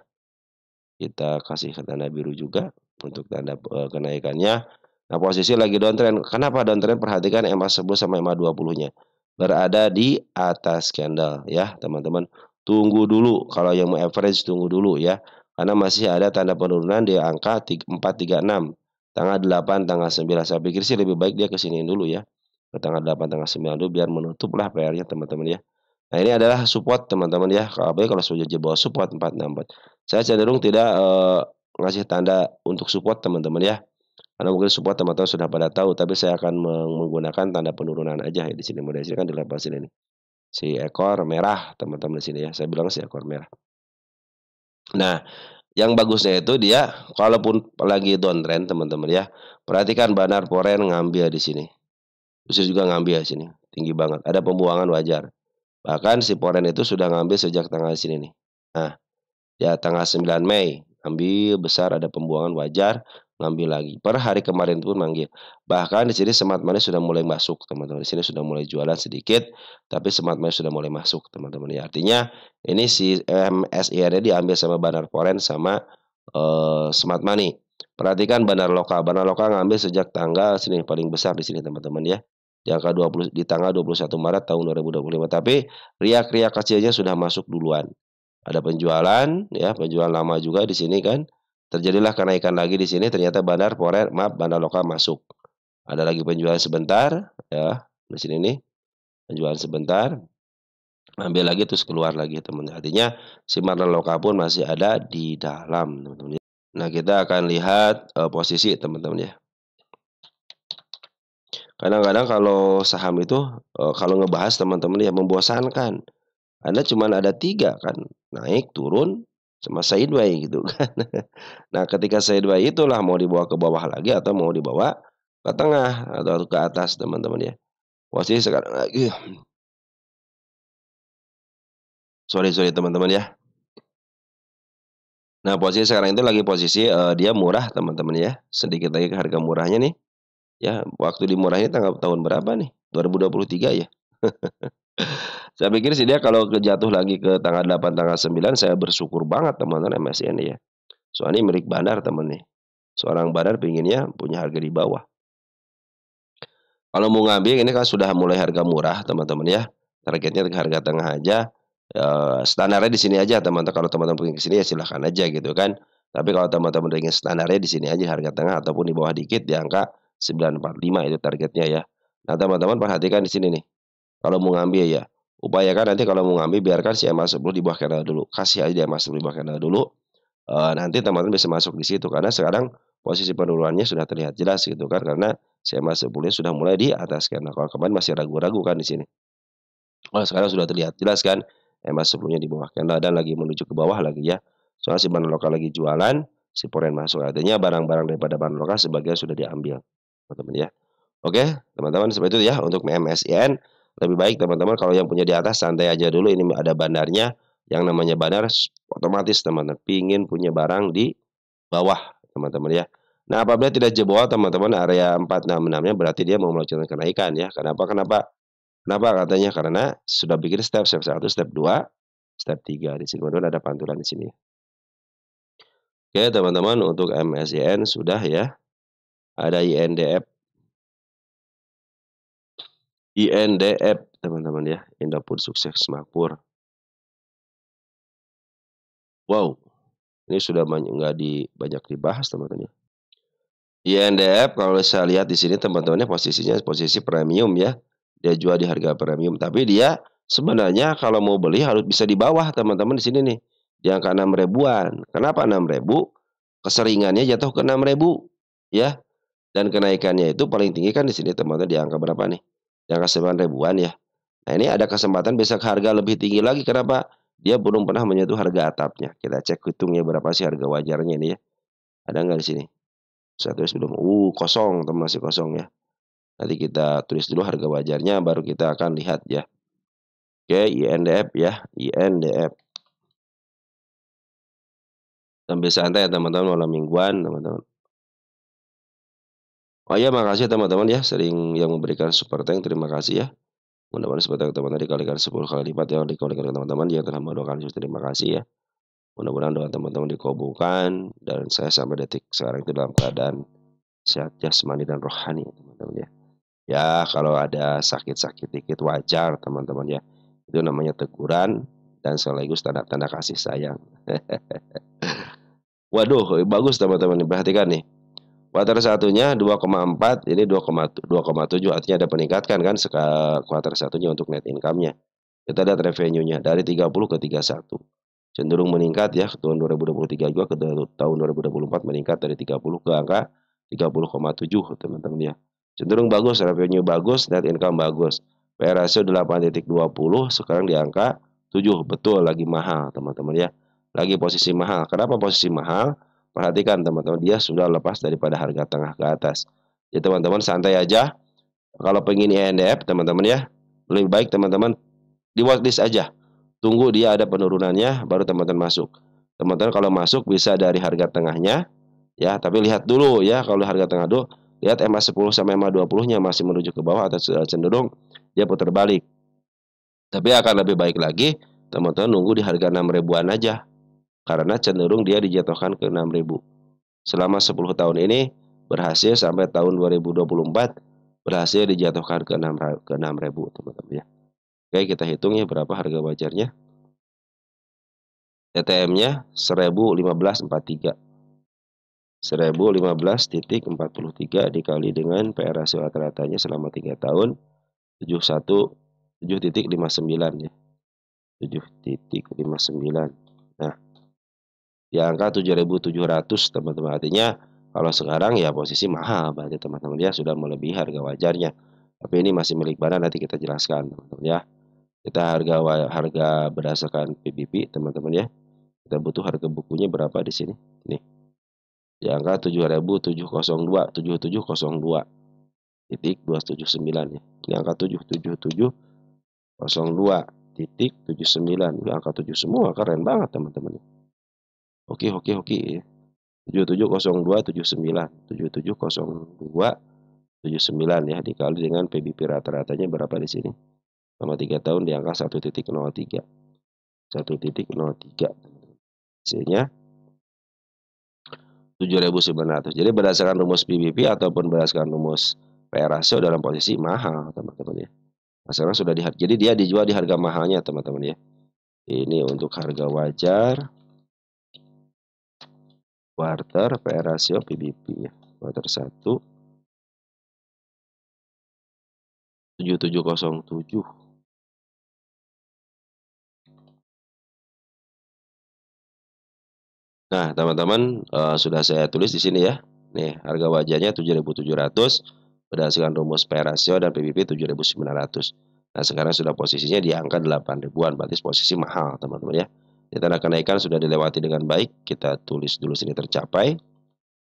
Kita kasih tanda biru juga untuk tanda, kenaikannya. Nah, posisi lagi downtrend. Kenapa downtrend? Perhatikan MA10 sama MA20-nya. Berada di atas candle ya, teman-teman. Tunggu dulu kalau yang mau average tunggu dulu ya. Karena masih ada tanda penurunan di angka 436. Tanggal 8, tanggal 9. Saya pikir sih lebih baik dia ke sini dulu ya. Ke tanggal 8, tanggal 9 dulu biar menutuplah PR-nya teman-teman ya. Nah, ini adalah support teman-teman ya. Apalagi kalau sudah jebol support 464. Saya cenderung tidak, ngasih tanda untuk support teman-teman ya. Karena mungkin support teman-teman sudah pada tahu, tapi saya akan menggunakan tanda penurunan aja ya di sini. Model sini kan di level sini nih. Si ekor merah teman-teman di sini ya. Saya bilang si ekor merah. Nah, yang bagusnya itu dia kalaupun lagi downtrend teman-teman ya, perhatikan Banar Foreign ngambil di sini. Khusus juga ngambil di sini, tinggi banget. Ada pembuangan wajar. Bahkan si Foreign itu sudah ngambil sejak tanggal sini nih. Nah, ya tanggal 9 Mei, ambil besar ada pembuangan wajar, ngambil lagi. Per hari kemarin pun manggil. Bahkan di sini Smart Money sudah mulai masuk, teman-teman. Di sini sudah mulai jualan sedikit, tapi Smart Money sudah mulai masuk, teman-teman ya. Artinya ini si MSIR-nya diambil sama Banar Foreign sama Smart Money. Perhatikan Banar Lokal. Banar Lokal ngambil sejak tanggal sini paling besar di sini, teman-teman ya. Di angka 20 di tanggal 21 Maret tahun 2025. Tapi riak-riak kecilnya sudah masuk duluan. Ada penjualan, ya, penjualan lama juga di sini kan. Terjadilah kenaikan lagi di sini, ternyata Bandar Bandar Lokal masuk. Ada lagi penjualan sebentar, ya, di sini nih. jualan sebentar, ambil lagi terus keluar lagi teman-teman. Artinya si marna loka pun masih ada di dalam teman-teman ya. Nah kita akan lihat, posisi teman-teman ya. Kadang-kadang kalau saham itu, kalau ngebahas teman-teman ya membosankan. Anda cuman ada 3 kan, naik, turun, sama sideways gitu kan. Nah ketika sideways itulah mau dibawa ke bawah lagi atau mau dibawa ke tengah atau ke atas teman-teman ya. Posisi sekarang lagi sorry teman-teman ya. Nah posisi sekarang itu lagi posisi, dia murah teman-teman ya, sedikit lagi ke harga murahnya nih, ya waktu dimurahnya tanggal tahun berapa nih? 2023 ya? Saya pikir sih dia kalau jatuh lagi ke tanggal 8, tanggal 9 saya bersyukur banget teman-teman MSCI ini ya. Soalnya milik bandar temen nih. Seorang bandar pengennya punya harga di bawah. Kalau mau ngambil ini kan sudah mulai harga murah teman-teman ya. Targetnya ke harga tengah aja, standarnya di sini aja teman-teman. Kalau teman-teman pengen ke sini ya silahkan aja gitu kan. Tapi kalau teman-teman ingin standarnya di sini aja harga tengah ataupun di bawah dikit di angka 945 itu targetnya ya. Nah teman-teman perhatikan di sini nih. Kalau mau ngambil ya, upayakan nanti kalau mau ngambil biarkan si MA10 di bawah candle dulu. Kasih aja di MA10 di bawah candle dulu. Nanti teman-teman bisa masuk di situ karena sekarang posisi penurunannya sudah terlihat jelas gitu kan karena SMA 10-nya sudah mulai di atas kan. Nah, kalau kemarin masih ragu-ragu kan di sini. Kalau sekarang sudah terlihat jelas kan SMA 10-nya di bawah candle dan lagi menuju ke bawah lagi ya. Soalnya si bahan lokal lagi jualan, si foreign masuk. Artinya barang-barang daripada bahan lokal sebagian sudah diambil, teman-teman ya. Oke, teman-teman seperti itu ya untuk MSIN. Lebih baik teman-teman kalau yang punya di atas santai aja dulu ini ada bandarnya. Yang namanya bandar otomatis teman-teman pingin punya barang di bawah teman-teman ya. Nah apabila tidak jebol teman-teman area 466-nya berarti dia mau melakukan kenaikan ya. Kenapa? Kenapa? Kenapa katanya? Karena sudah bikin step 1, step 2, step 3 di sini. Kemudian ada pantulan di sini. Oke teman-teman untuk MSIN sudah ya. Ada INDF INDF teman-teman ya, Indofood Sukses Makmur. Wow, ini sudah banyak dibahas teman-teman ya. INDF kalau saya lihat di sini teman-temannya posisinya posisi premium ya. Dia jual di harga premium, tapi dia sebenarnya kalau mau beli harus bisa di bawah teman-teman di sini nih. Di angka 6 ribuan. Kenapa 6 ribu? Keseringannya jatuh ke 6 ribu ya. Dan kenaikannya itu paling tinggi kan di sini teman-teman di angka berapa nih? Di angka 9 ribuan ya. Nah, ini ada kesempatan bisa ke harga lebih tinggi lagi, kenapa? Dia belum pernah menyentuh harga atapnya. Kita cek hitungnya berapa sih harga wajarnya ini ya. Ada nggak di sini? Saya tulis belum. Kosong, teman masih kosong ya. Nanti kita tulis dulu harga wajarnya, baru kita akan lihat ya. Oke, INDF ya, INDF. Sambil santai ya teman-teman, malam mingguan teman-teman. Oh ya, makasih teman-teman ya, sering yang memberikan super thank, terima kasih ya. Mudah-mudahan super thank teman-teman dikalikan 10 kali lipat yang dikalikan teman-teman yang telah mendoakan, terima kasih ya. Mudah-mudahan doa teman-teman dikabulkan dan saya sampai detik sekarang itu dalam keadaan sehat jasmani dan rohani teman-teman ya. Ya kalau ada sakit-sakit dikit wajar teman-teman ya. Itu namanya teguran dan sekaligus tanda-tanda kasih sayang. Waduh, bagus teman-teman perhatikan nih. Kuartal satunya 2,4 ini 2,7 artinya ada peningkatan kan kuartal satunya untuk net income-nya. Kita lihat revenue-nya dari 30 ke 31. Cenderung meningkat ya tahun 2023 juga ke tahun 2024 meningkat dari 30 ke angka 30,7 teman-teman ya. Cenderung bagus, revenue bagus, net income bagus. PE ratio 8,20 sekarang di angka 7. Betul lagi mahal teman-teman ya. Lagi posisi mahal. Kenapa posisi mahal? Perhatikan teman-teman, dia sudah lepas daripada harga tengah ke atas. Jadi teman-teman santai aja. Kalau pengen INDF teman-teman ya, lebih baik teman-teman di watchlist aja. Tunggu dia ada penurunannya baru teman-teman masuk. Teman-teman kalau masuk bisa dari harga tengahnya ya, tapi lihat dulu ya kalau harga tengah dulu, lihat MA10 sama MA20-nya masih menuju ke bawah atau cenderung dia putar balik. Tapi akan lebih baik lagi teman-teman nunggu di harga 6 ribuan aja. Karena cenderung dia dijatuhkan ke 6 ribu. Selama 10 tahun ini berhasil sampai tahun 2024 berhasil dijatuhkan ke 6 ribu teman-teman ya. Oke, kita hitung ya berapa harga wajarnya. TTM-nya 1015,43. 1015,43 dikali dengan PE rasio rata-ratanya selama 3 tahun 71,5. 7,59 ya, 7,59. Nah, di angka 7.700 teman-teman. Artinya kalau sekarang ya posisi mahal berarti teman-teman ya, sudah melebihi harga wajarnya. Tapi ini masih milik mana nanti kita jelaskan teman-teman ya. Kita harga berdasarkan PBB teman-teman ya. Kita butuh harga bukunya berapa di sini. Nih, di angka 7702,279 ya. Ini angka 77702,79. Ini angka 7 semua, keren banget teman-teman. Oke oke oke ya. 770279, 770279 ya, dikali dengan PBB rata-ratanya berapa di sini? Selama 3 tahun di angka 1,03. 1,03. Hasilnya 7.900. Jadi berdasarkan rumus PBB ataupun berdasarkan rumus PR rasio dalam posisi mahal, teman-teman ya. Nah, sekarang sudah jadi dia dijual di harga mahalnya, teman-teman ya. Ini untuk harga wajar, quarter, PR rasio, PBB ya. Quarter 1 7707. Nah, teman-teman, sudah saya tulis di sini ya. Nih, harga wajarnya 7.700 berdasarkan rumus PR rasio dan PBB 7.900. Nah, sekarang sudah posisinya di angka 8 ribuan, berarti posisi mahal, teman-teman ya. Di tanda kenaikan sudah dilewati dengan baik, kita tulis dulu sini tercapai.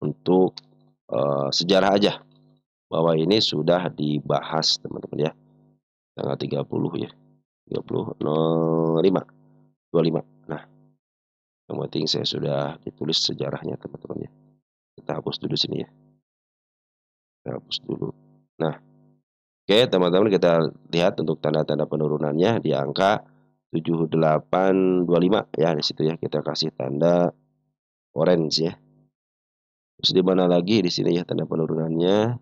Untuk sejarah aja bahwa ini sudah dibahas, teman-teman ya. Tanggal 30 ya. 30 05 25. Nah, yang penting saya sudah ditulis sejarahnya, teman-teman ya. Kita hapus dulu sini ya. Kita hapus dulu. Nah, oke teman-teman, kita lihat untuk tanda-tanda penurunannya di angka 7825 ya, di situ ya kita kasih tanda orange ya. Terus di mana lagi di sini ya tanda penurunannya?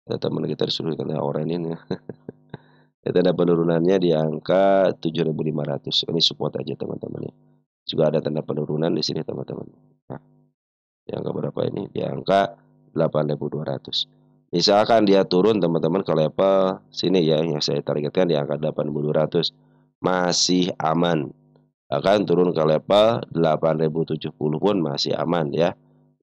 Teman kita disuruh tanda oranye ini ya. Tanda penurunannya di angka 7.500. Ini support aja teman-teman ya. Juga ada tanda penurunan di sini teman-teman. Nah, di angka berapa ini? Di angka 8.200. Misalkan dia turun teman-teman ke level sini ya, yang saya targetkan di angka 8.200, masih aman. Bahkan turun ke level 8.070 pun masih aman ya.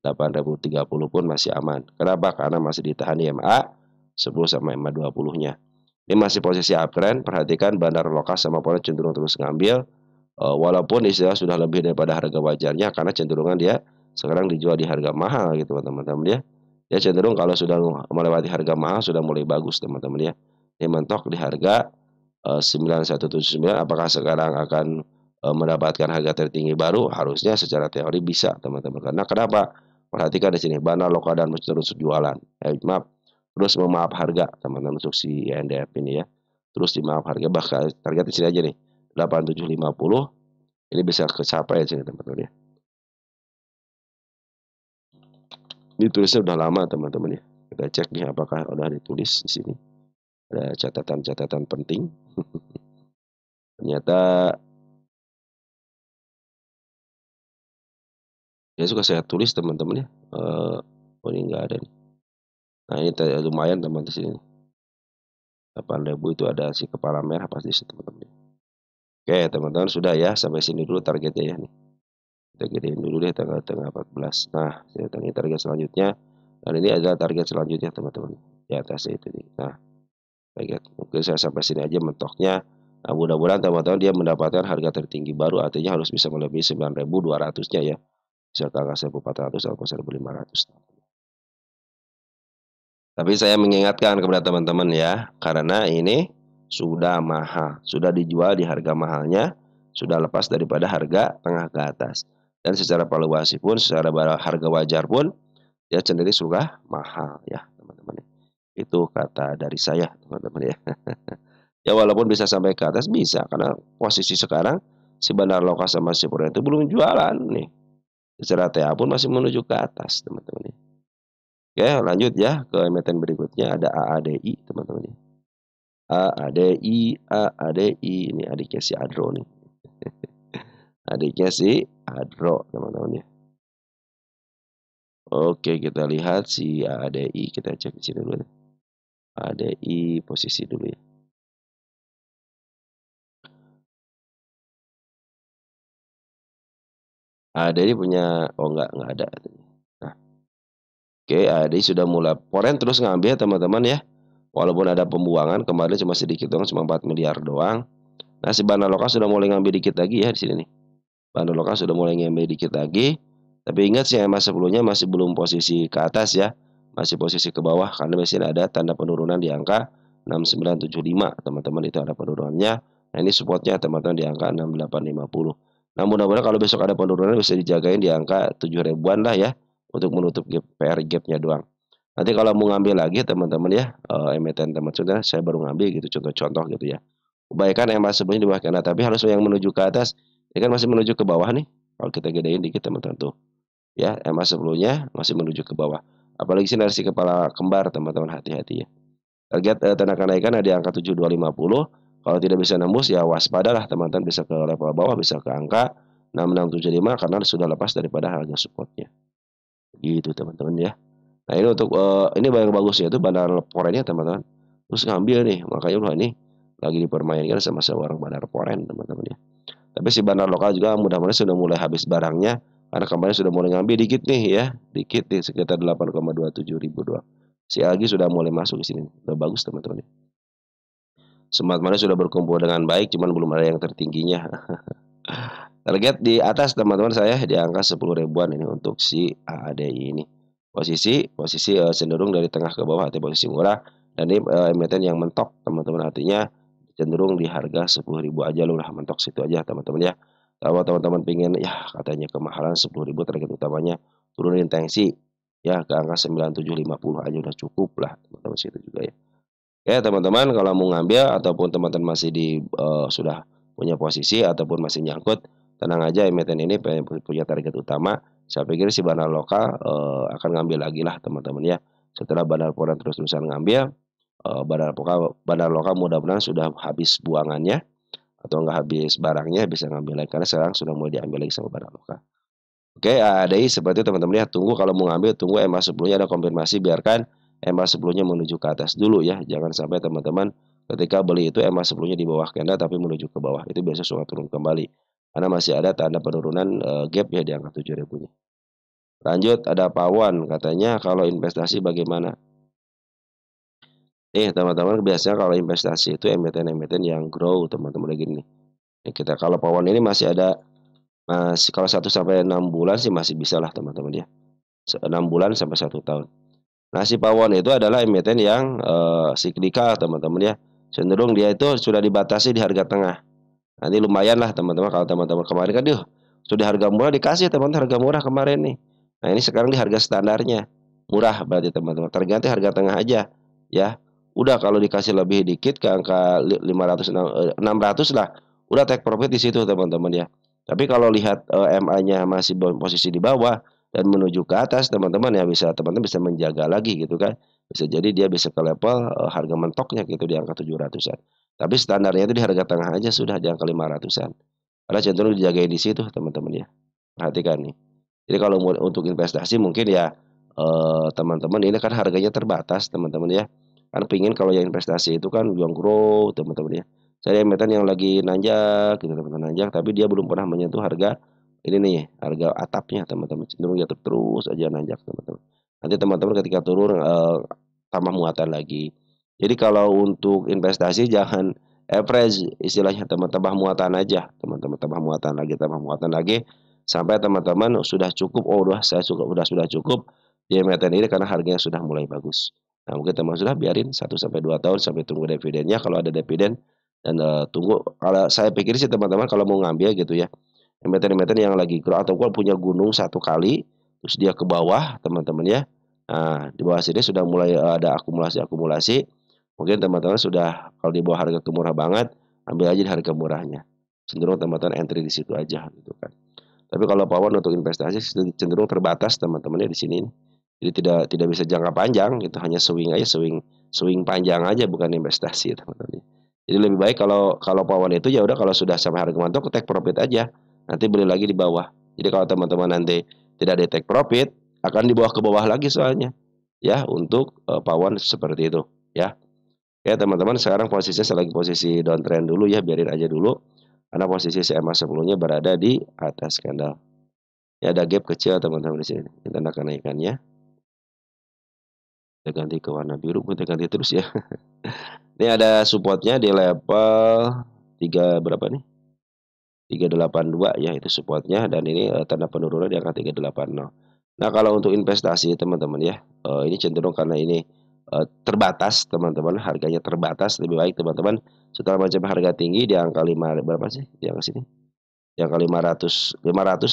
8.030 pun masih aman. Kenapa? Karena masih ditahan di MA 10 sama MA 20-nya. Ini masih posisi uptrend, perhatikan bandar lokal sama pola cenderung terus ngambil. Walaupun istilah sudah lebih daripada harga wajarnya, karena cenderungan dia sekarang dijual di harga mahal gitu teman-teman ya. Ya cenderung kalau sudah melewati harga mahal sudah mulai bagus teman-teman ya. Ini mentok di harga 9179, apakah sekarang akan mendapatkan harga tertinggi baru? Harusnya secara teori bisa teman-teman. Karena kenapa? Perhatikan di sini bandar lokal dan terus jualan. Maaf, terus memaaf harga teman-teman untuk si INDF ini ya. Terus di maaf harga, bahkan target di sini aja nih 8750, ini bisa kecapai di sini teman-teman ya. Ini tulisnya udah lama teman-teman ya. Kita cek nih apakah udah ditulis di sini. Ada catatan-catatan penting. Ternyata ya suka saya tulis teman-teman ya. Oh ini enggak ada nih. Nah ini lumayan teman di sini. 8.000 itu ada si kepala merah pasti teman-teman. Oke teman-teman, sudah ya, sampai sini dulu targetnya ya nih. Kita gedein dulu deh tanggal 14. Nah, saya tanya target selanjutnya. Dan ini adalah target selanjutnya teman-teman. Di atasnya itu nih. Nah, target mungkin saya sampai sini aja mentoknya. Nah, mudah-mudahan teman-teman dia mendapatkan harga tertinggi baru, artinya harus bisa melebihi 9.200-nya ya. Bisa ke angka 1.400 atau 1.500. Tapi saya mengingatkan kepada teman-teman ya, karena ini sudah mahal, sudah dijual di harga mahalnya, sudah lepas daripada harga tengah ke atas. Dan secara valuasi pun, secara harga wajar pun, dia cenderung sudah mahal ya teman-teman. Itu kata dari saya teman-teman ya. Ya walaupun bisa sampai ke atas bisa, karena posisi sekarang si Bandar Lokal sama si Purna itu belum jualan nih. Secara TA pun masih menuju ke atas teman-teman ya. Oke, lanjut ya ke emiten berikutnya, ada AADI teman-teman ya. AADI ini adiknya si Adro nih. Adiknya si Adro teman-teman ya. Oke, kita lihat si AADI, kita cek di sini dulu. AADI posisi dulu ya. ADI punya oh enggak ada. Nah, oke, ADI sudah mulai Foreign terus ngambil teman-teman ya. Walaupun ada pembuangan kemarin cuma sedikit doang, cuma 4 miliar doang. Nah, si Bana Lokal sudah mulai ngambil dikit lagi ya di sini nih. Bana Lokal sudah mulai ngambil dikit lagi. Tapi ingat sih EMA sebelumnya masih belum posisi ke atas ya. Masih posisi ke bawah karena di sini ada tanda penurunan di angka 6975, teman-teman itu ada penurunannya. Nah, ini supportnya teman-teman di angka 6850. Nah, mudah-mudahan kalau besok ada penurunan bisa dijagain di angka 7 ribuan lah ya untuk menutup gap PR gapnya doang. Nanti kalau mau ngambil lagi teman-teman ya, emiten teman-teman saya baru ngambil gitu contoh-contoh gitu ya. Kebanyakan EMA sebelumnya di bawah kanan, tapi harus yang menuju ke atas. Ini kan masih menuju ke bawah nih. Kalau kita gedein dikit teman-teman tuh. Ya, EMA sebelumnya masih menuju ke bawah. Apalagi sinergi kepala kembar teman-teman hati-hati ya. Target tanda kenaikan ada di angka 7250. Kalau tidak bisa nembus ya waspadalah teman-teman bisa ke level bawah bisa ke angka 6675 karena sudah lepas daripada harga supportnya. Gitu teman-teman ya. Nah, ini untuk ini yang bagusnya itu bandar foreign teman-teman. Terus ngambil nih, makanya wah ini lagi dipermainkan sama seorang bandar foreign teman-teman ya. Tapi si bandar lokal juga mudah-mudahan sudah mulai habis barangnya karena kemarin sudah mulai ngambil dikit nih ya, dikit nih sekitar 8,27 ribu doang. Si Algi sudah mulai masuk ke sini, udah bagus teman-teman ya. Smart Money sudah berkumpul dengan baik, cuman belum ada yang tertingginya. Target di atas teman-teman saya di angka 10 ribuan ini untuk si AADI ini. Posisi posisi cenderung dari tengah ke bawah atau posisi murah dan ini emiten yang mentok teman-teman artinya cenderung di harga 10.000 aja lah mentok situ aja teman-teman ya. Kalau teman-teman pingin ya katanya kemahalan 10.000 target utamanya turunin tensi ya ke angka 9750 aja udah cukup lah teman-teman situ juga ya. Ya teman-teman kalau mau ngambil ataupun teman-teman masih sudah punya posisi ataupun masih nyangkut, tenang aja emiten ini punya target utama. Saya pikir si bandar lokal akan ngambil lagi lah teman-teman ya. Setelah bandar foreign terus-terusan ngambil, bandar lokal mudah-mudahan sudah habis buangannya atau enggak habis barangnya bisa ngambil lagi karena sekarang sudah mulai diambil lagi sama bandar lokal. Oke, ADI seperti itu teman-teman ya. Tunggu kalau mau ngambil, tunggu EMA sebelumnya ada konfirmasi, biarkan EMA sebelumnya menuju ke atas dulu ya. Jangan sampai teman-teman ketika beli itu EMA sebelumnya di bawah candle tapi menuju ke bawah. Itu biasa suka turun kembali. Karena masih ada tanda penurunan gap ya di angka 7.000-nya. Lanjut ada Pawon katanya kalau investasi bagaimana? Nih teman-teman biasanya kalau investasi itu emiten-emiten yang grow teman-teman gini nih. Kita kalau Pawon ini masih ada masih kalau 1 sampai 6 bulan sih masih bisa lah teman-teman ya. 6 bulan sampai 1 tahun. Nah, si pawon itu adalah emiten yang, siklikal teman-teman ya, cenderung dia itu sudah dibatasi di harga tengah. Nanti lumayan lah teman-teman kalau teman-teman kemarin kan, sudah harga murah dikasih teman harga murah kemarin nih. Nah, ini sekarang di harga standarnya, murah berarti teman-teman, terganti harga tengah aja, ya. Udah kalau dikasih lebih dikit ke angka 600 lah, udah take profit di situ teman-teman ya. Tapi kalau lihat, MA-nya masih posisi di bawah dan menuju ke atas teman-teman ya bisa teman-teman bisa menjaga lagi gitu kan. Bisa jadi dia bisa ke level, harga mentoknya gitu di angka 700-an. Tapi standarnya itu di harga tengah aja sudah di angka 500-an. Karena cenderung dijagain di situ teman-teman ya. Perhatikan nih. Jadi kalau untuk investasi mungkin ya, teman-teman ini kan harganya terbatas teman-teman ya. Kan pingin kalau yang investasi itu kan yang grow teman-teman ya. Saya emiten yang lagi nanjak gitu teman-teman, nanjak tapi dia belum pernah menyentuh harga ini nih, harga atapnya teman-teman, cenderung jatuh terus aja nanjak teman-teman. Nanti teman-teman ketika turun, tambah muatan lagi. Jadi kalau untuk investasi jangan average istilahnya teman, tambah muatan aja teman-teman, tambah muatan lagi, sampai teman-teman sudah cukup, "Oh udah saya cukup sudah cukup di emiten ini karena harganya sudah mulai bagus." Nah mungkin teman sudah biarin 1 sampai 2 tahun sampai tunggu dividennya kalau ada dividen dan, tunggu kalau saya pikir sih teman-teman kalau mau ngambil gitu ya, emiten-emiten yang lagi grow ataupun punya gunung 1 kali, terus dia ke bawah teman-teman ya. Nah, di bawah sini sudah mulai, ada akumulasi-akumulasi, mungkin teman-teman sudah kalau di bawah harga murah banget, ambil aja di harga murahnya. Cenderung teman-teman entry di situ aja gitu kan. Tapi kalau pawon untuk investasi cenderung terbatas teman-teman ya di sini. Jadi tidak bisa jangka panjang gitu, hanya swing aja, swing swing panjang aja bukan investasi teman-teman. Jadi lebih baik kalau kalau pawon itu ya udah kalau sudah sampai harga mantok take profit aja, nanti beli lagi di bawah. Jadi kalau teman-teman nanti tidak ada take profit, akan dibawa ke bawah lagi soalnya. Ya, untuk pawon seperti itu, ya. Ya teman-teman sekarang posisinya selagi posisi downtrend dulu ya, biarin aja dulu. Karena posisi CMA sebelumnya berada di atas candle. Ini ada gap kecil teman-teman di sini, ini tanda kenaikannya. Kita ganti ke warna biru, kita ganti terus ya. Ini ada supportnya di level 3 berapa nih? 382 ya itu supportnya dan ini tanda penurunan di angka 380. Nah kalau untuk investasi teman-teman ya, ini cenderung karena ini terbatas teman-teman, harganya terbatas, lebih baik teman-teman setelah mencapai harga tinggi di angka 5 berapa sih? Di angka sini. Di angka 500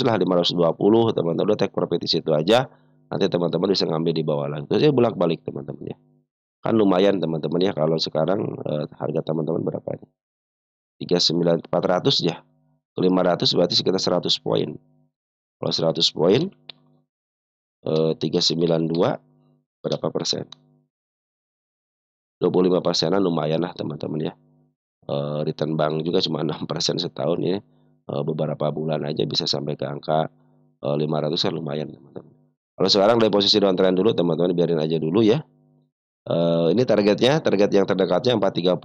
lah 520 teman-teman udah take profit di situ aja. Nanti teman-teman bisa ngambil di bawah lagi. Terus bolak-balik teman-teman ya. Kan lumayan teman-teman ya kalau sekarang harga teman-teman berapa ini? 39.400 ya. 500 berarti sekitar 100 poin. Kalau 100 poin 392 berapa persen? 25%-an lumayan lah teman-teman ya. Return bank juga cuma 6% setahun ya. Beberapa bulan aja bisa sampai ke angka 500 kan lumayan teman-teman. Kalau sekarang dari posisi downtrend dulu teman-teman biarin aja dulu ya. Ini targetnya, target yang terdekatnya 430.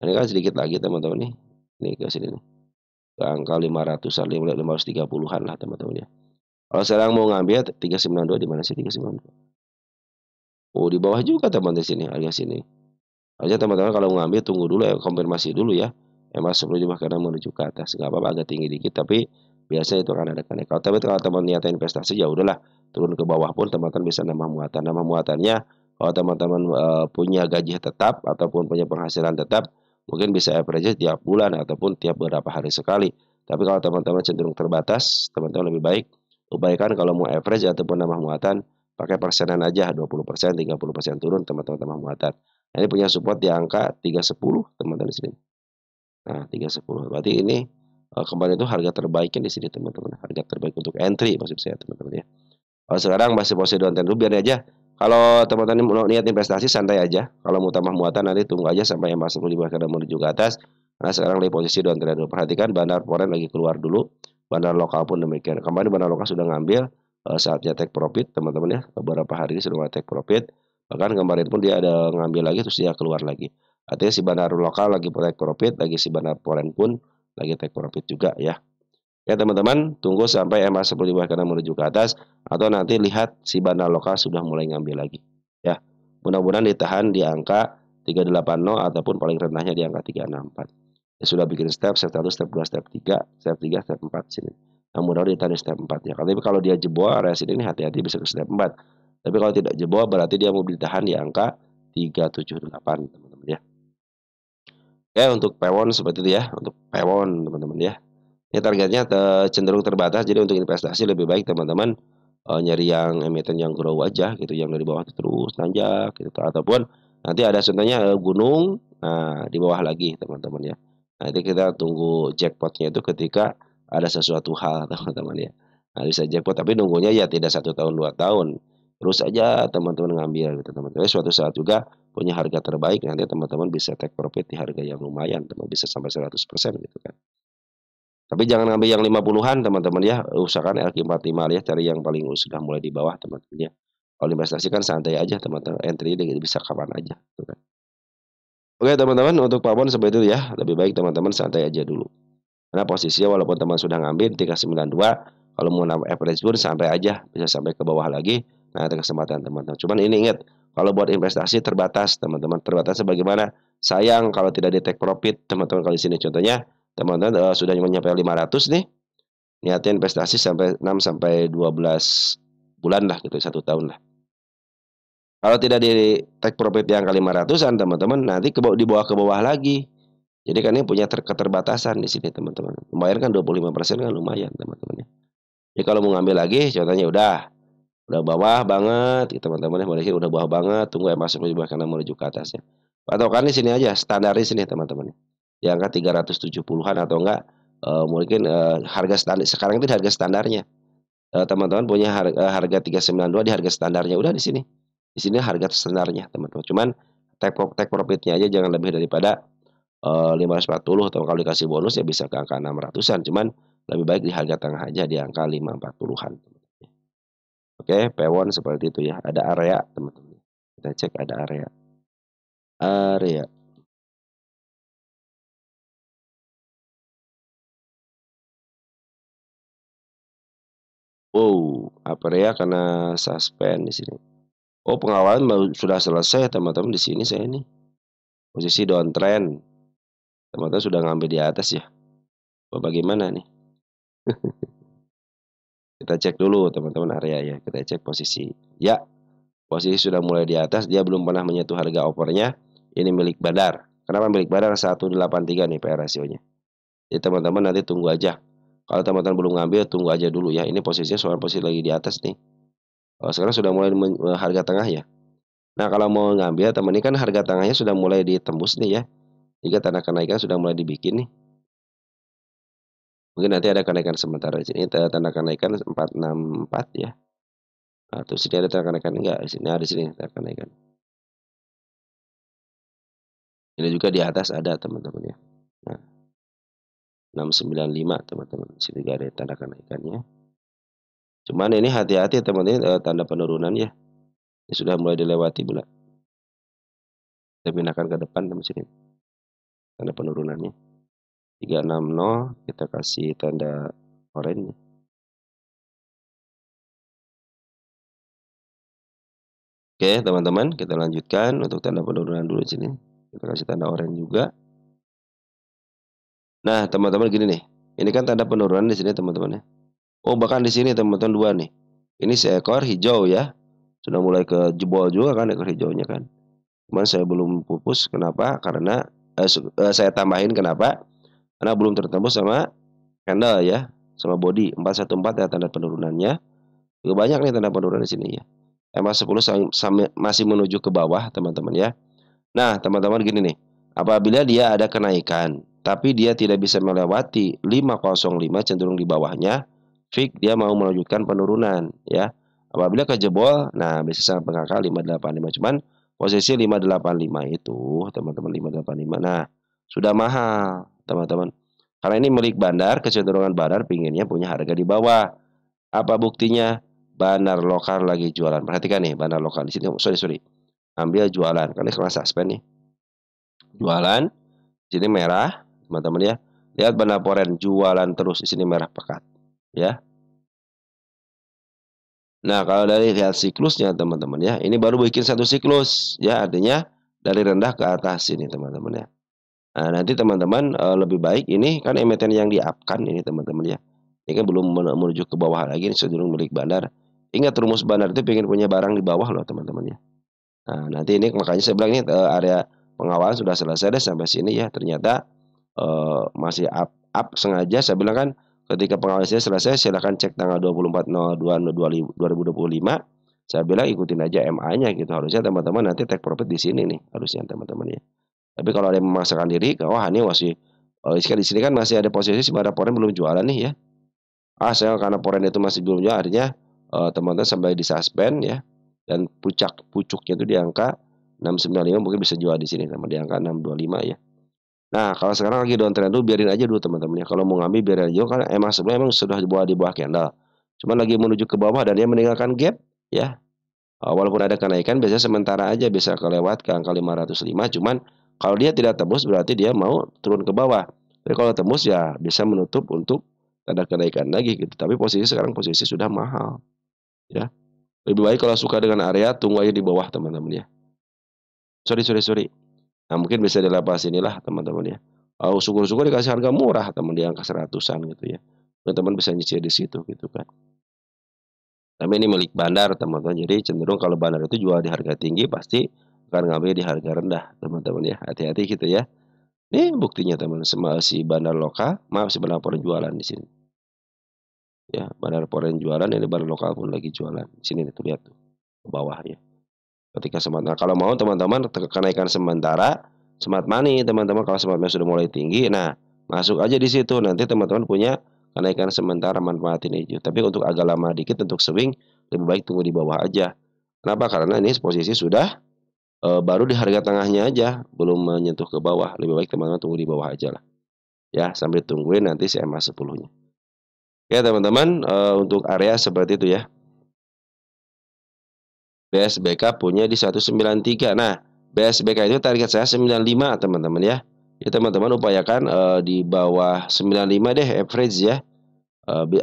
Ini kan sedikit lagi teman-teman nih. Ini ke sini nih. Ke angka 500-an, 530-an lah teman-teman ya. Kalau sekarang mau ngambil 392 di mana sih 392? Oh, di bawah juga teman di sini, harga sini. Harusnya teman-teman kalau ngambil tunggu dulu ya, konfirmasi dulu ya. Masuk dulu karena menuju ke atas. Nggak apa-apa agak tinggi dikit, tapi biasanya itu akan ada kenaikan. Tapi kalau teman niatnya investasi ya udahlah, turun ke bawah pun teman-teman bisa nambah muatan. Nambah muatannya kalau teman-teman punya gaji tetap ataupun punya penghasilan tetap, mungkin bisa average tiap bulan ataupun tiap beberapa hari sekali. Tapi kalau teman-teman cenderung terbatas, teman-teman lebih baik upayakan kalau mau average ataupun nambah muatan, pakai persenan aja 20%, 30% turun teman-teman tambah muatan. Nah, ini punya support di angka 310 teman-teman di sini. Nah, 310. Berarti ini kemarin itu harga terbaiknya di sini teman-teman. Harga terbaik untuk entry maksud saya teman-teman ya. Kalau sekarang masih posisi downtrend dulu biar aja. Kalau teman-teman mau niat investasi santai aja. Kalau mau tambah muatan nanti tunggu aja sampai yang masuk di bawah karena menuju ke atas. Karena sekarang di posisi downtrend dulu. Perhatikan bandar foreign lagi keluar dulu. Bandar lokal pun demikian. Kemarin bandar lokal sudah ngambil saatnya take profit teman-teman ya. Beberapa hari ini sudah take profit. Bahkan kemarin pun dia ada ngambil lagi terus dia keluar lagi. Artinya si bandar lokal lagi take profit, lagi si bandar foreign pun lagi take profit juga ya. Ya teman-teman, tunggu sampai EMA 10 di bawah kanan menuju ke atas atau nanti lihat si bandar lokal sudah mulai ngambil lagi. Ya, mudah-mudahan ditahan di angka 380 ataupun paling rendahnya di angka 364. Ya, sudah bikin step 1, step 2, step 3, step 3, step 4 sini. Nah, mudah-mudahan ditahan di step 4 ya. Tapi kalau dia jebol area sini hati-hati bisa ke step 4. Tapi kalau tidak jebol berarti dia mau ditahan di angka 378 teman-teman ya. Oke, untuk pewon seperti itu ya, untuk pewon teman-teman ya. Ya targetnya cenderung terbatas, jadi untuk investasi lebih baik teman-teman, nyari yang emiten yang grow aja gitu, yang dari bawah terus nanjak gitu, ataupun nanti ada contohnya, gunung, nah di bawah lagi teman-teman ya. Nanti kita tunggu jackpot-nya itu ketika ada sesuatu hal teman-teman ya. Nah bisa jackpot tapi nunggunya ya tidak 1 tahun, 2 tahun, terus aja teman-teman ngambil gitu teman-teman. Suatu saat juga punya harga terbaik nanti teman-teman bisa take profit di harga yang lumayan, teman bisa sampai 100% gitu kan. Tapi jangan ngambil yang 50-an teman-teman ya, usahakan LQ45 ya, cari yang paling sudah mulai di bawah teman-teman ya. Kalau investasi kan santai aja teman-teman, entry bisa kapan aja gitu kan. Oke teman-teman, untuk Papon seperti itu ya, lebih baik teman-teman santai aja dulu. Karena posisinya walaupun teman sudah ngambil 392, kalau mau nambah average pun santai aja, bisa sampai ke bawah lagi. Nah, ada kesempatan teman-teman. Cuman ini ingat, kalau buat investasi terbatas teman-teman. Terbatasnya bagaimana? Sayang kalau tidak di take profit teman-teman kalau di sini contohnya teman-teman sudah mencapai 500 nih, niatnya investasi sampai 6 sampai 12 bulan lah gitu, 1 tahun lah. Kalau tidak di take profit di angka 500-an teman-teman, nanti dibawa ke bawah lagi. Jadi kan ini punya keterbatasan di sini teman-teman. Lumayan kan 25% kan lumayan teman-teman ya. Jadi kalau mau ngambil lagi contohnya udah bawah banget gitu teman-teman ya, kondisi udah bawah banget, tunggu ya masuk di bawah kanan menuju ke atas ya. Patokan di sini aja, standar di sini teman-teman. Di angka 370-an atau enggak mungkin harga standar sekarang itu harga standarnya. Teman-teman punya harga 392 di harga standarnya, udah di sini. Di sini harga standarnya, teman-teman. Cuman take profit-nya aja jangan lebih daripada 540 atau kalau dikasih bonus ya bisa ke angka 600-an, cuman lebih baik di harga tengah aja di angka 540-an. Oke, pewon seperti itu ya. Ada area, teman-teman. Kita cek ada area. Area. Oh, Aperia kena suspend di sini. Oh, pengawalan sudah selesai teman-teman di sini saya nih. Posisi downtrend. Teman-teman sudah ngambil di atas ya. Oh, bagaimana nih? Kita cek dulu teman-teman area ya. Kita cek posisi. Ya, posisi sudah mulai di atas. Dia belum pernah menyentuh harga overnya. Ini milik Bandar. Kenapa milik Bandar? 183 nih PR rasionya. Jadi teman-teman nanti tunggu aja. Kalau teman-teman belum ngambil, tunggu aja dulu ya. Ini posisinya soal posisi lagi di atas nih. Sekarang sudah mulai harga tengah ya. Nah, kalau mau ngambil teman ini kan harga tengahnya sudah mulai ditembus nih ya. Jika tanda kenaikan sudah mulai dibikin nih. Mungkin nanti ada kenaikan sementara di sini. Tanda kenaikan 464 ya. Nah, terus sini ada tanda kenaikan enggak? Di sini ada, di sini tanda kenaikan. Ini juga di atas ada teman-teman ya. Nah, 695 teman-teman. Sini juga ada tanda kenaikannya. Cuman ini hati-hati teman-teman, tanda penurunan ya. Ini sudah mulai dilewati pula. Kita pindahkan ke depan teman sini. Tanda penurunannya. 360 kita kasih tanda oranye. Oke, teman-teman, kita lanjutkan untuk tanda penurunan dulu di sini. Kita kasih tanda oranye juga. Nah, teman-teman gini nih. Ini kan tanda penurunan di sini, teman-teman ya. Oh, bahkan di sini teman-teman dua nih. Ini seekor hijau ya. Sudah mulai ke jebol juga kan ekor hijaunya kan. Cuman saya belum pupus kenapa? Karena saya tambahin kenapa? Karena belum tertembus sama candle ya, sama body 414 ya tanda penurunannya. Juga banyak nih tanda penurunan di sini ya. MA10 masih menuju ke bawah, teman-teman ya. Nah, teman-teman gini nih. Apabila dia ada kenaikan, tapi dia tidak bisa melewati 505 cenderung di bawahnya, fix dia mau melanjutkan penurunan ya. Apabila kejebol, nah bisa sangat mengakal 585. Cuman posisi 585 itu, teman-teman 585. Nah, sudah mahal, teman-teman. Karena ini milik Bandar, kecenderungan Bandar pinginnya punya harga di bawah. Apa buktinya? Bandar lokal lagi jualan. Perhatikan nih, bandar lokal di sini. Sorry. Ambil jualan. Karena kelas suspend nih. Jualan. Di sini merah, teman-teman ya. Lihat bandar poren jualan terus di sini merah pekat, ya. Nah, kalau dari lihat siklusnya teman-teman ya, ini baru bikin satu siklus ya, artinya dari rendah ke atas ini teman-teman ya. Nah, nanti teman-teman lebih baik ini kan emiten yang di-up-kan ini teman-teman ya. Ini kan belum menuju ke bawah lagi, ini cenderung milik bandar. Ingat rumus bandar itu pengen punya barang di bawah loh teman-teman ya. Nah, nanti ini makanya saya bilang ini area pengawalan sudah selesai deh sampai sini ya. Ternyata masih up sengaja saya bilang kan ketika pengawasan selesai silakan cek tanggal 24.02.2025. Saya bilang ikutin aja MA-nya gitu. Harusnya teman-teman nanti take profit di sini nih harusnya teman-teman ya. Tapi kalau ada yang memaksakan diri, wah ini masih di sini kan masih ada posisi si poren belum jualan nih ya. Saya karena poren itu masih belum jual artinya teman-teman sampai di suspend ya. Dan pucuknya itu di angka 695 mungkin bisa jual di sini sama di angka 625 ya. Nah, kalau sekarang lagi downtrend dulu biarin aja dulu teman-teman ya. Kalau mau ngambil biarin aja karena emang sebelumnya emang sudah di bawah candle. Cuman lagi menuju ke bawah dan dia meninggalkan gap ya. Walaupun ada kenaikan biasanya sementara aja bisa kelewat ke angka 505 cuman kalau dia tidak tembus berarti dia mau turun ke bawah. Tapi kalau tembus ya bisa menutup untuk tanda kenaikan lagi gitu. Tapi posisi sekarang posisi sudah mahal ya. Lebih baik kalau suka dengan area tunggu aja di bawah teman-teman ya. Sorry. Nah, mungkin bisa dilepas inilah teman-teman ya. Syukur-syukur dikasih harga murah teman di angka 100-an gitu ya. Teman-teman bisa nyicil di situ gitu kan. Tapi ini milik bandar teman-teman. Jadi cenderung kalau bandar itu jual di harga tinggi pasti akan ngambil di harga rendah teman-teman ya. Hati-hati gitu ya. Ini buktinya teman si bandar lokal, maaf si bandar poren jualan di sini. Ya, bandar poren jualan ini bandar lokal pun lagi jualan. Di sini tuh lihat tuh ke bawah ya. Ketika sementara kalau mau teman-teman kenaikan sementara smart money teman-teman kalau smart money sudah mulai tinggi, nah masuk aja di situ nanti teman-teman punya kenaikan sementara manfaatin itu. Tapi untuk agak lama dikit untuk swing lebih baik tunggu di bawah aja. Kenapa? Karena ini posisi sudah baru di harga tengahnya aja, belum menyentuh ke bawah. Lebih baik teman-teman tunggu di bawah aja lah. Ya, sambil tungguin nanti si EMA 10-nya. Oke teman-teman, untuk area seperti itu ya. BSBK punya di 193. Nah, BSBK itu target saya 95 teman-teman ya. Ya teman-teman upayakan di bawah 95 deh average ya.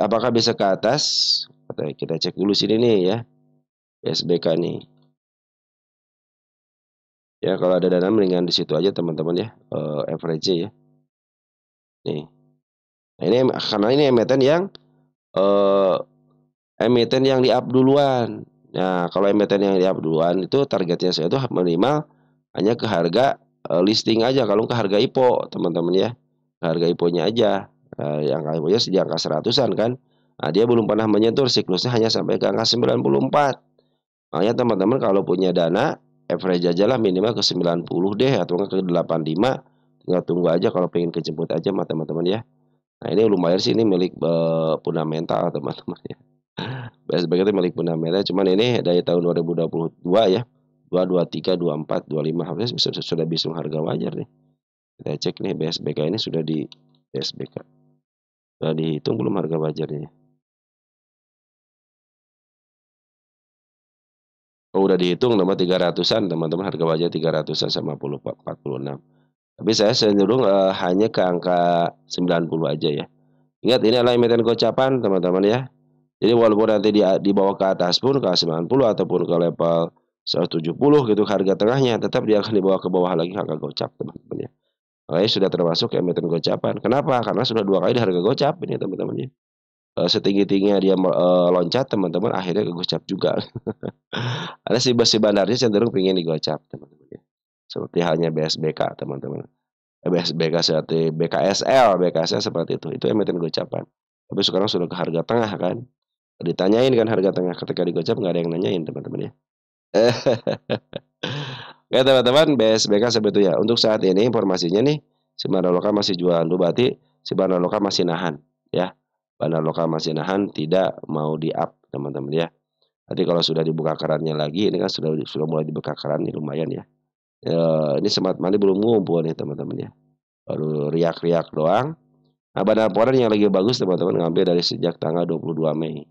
Apakah bisa ke atas? Kita cek dulu sini nih ya, BSBK nih. Ya kalau ada dana mendingan di situ aja teman-teman ya, average ya. Nih. Nah ini karena ini eee, emiten yang di-up duluan. Nah kalau emiten yang di-up duluan itu targetnya saya tuh minimal hanya ke harga, listing aja kalau ke harga IPO teman-teman ya. Harga IPO-nya aja, yang IPO-nya di angka 100-an kan. Nah dia belum pernah menyentuh siklusnya hanya sampai ke angka 94. Makanya teman-teman kalau punya dana, average ajalah minimal ke 90 deh atau enggak ke 85, tinggal tunggu aja kalau pengen kejemput aja mah teman-teman ya. Nah ini lumayan sih ini milik, fundamental teman-teman ya. BSBK itu milik fundamental cuman ini dari tahun 2022 ya, 2, 23, 24, 25 harusnya sudah bisa harga wajar nih. Kita cek nih BSBK ini sudah di BSBK, sudah dihitung belum harga wajarnya? Oh udah dihitung nomor 300-an teman-teman harga wajar 300-an sama 46. Tapi saya cenderung, hanya ke angka 90 aja ya. Ingat ini adalah emiten gocapan teman-teman ya. Jadi walaupun nanti dibawa ke atas pun ke 90 ataupun ke level 170 gitu harga tengahnya, tetap dia akan dibawa ke bawah lagi harga gocap teman-teman ya. Makanya sudah termasuk emiten gocapan. Kenapa? Karena sudah 2 kali di harga gocap ini teman-teman ya. Setinggi-tingginya dia loncat teman-teman akhirnya ke gocap juga. Ada si bandarnya cenderung pengen digocap teman-teman ya. Seperti halnya BSBK teman-teman. BSBK seperti BKSL seperti itu emiten gocapan. Tapi sekarang sudah ke harga tengah kan. Ditanyain kan harga tengah, ketika digocap nggak ada yang nanyain teman-teman ya. Oke teman-teman, BSBK seperti itu ya. Untuk saat ini informasinya nih, si Bandar Lokal masih jualan dulu berarti si Bandar Lokal masih nahan ya. Bandar Lokal masih nahan tidak mau di-up teman-teman ya. Nanti kalau sudah dibuka kerannya lagi, ini kan sudah mulai dibuka keran nih lumayan ya. Ini Smart Money belum ngumpul nih teman-teman ya. Baru riak-riak doang. Nah, Bandar Porer yang lagi bagus teman-teman ngambil dari sejak tanggal 22 Mei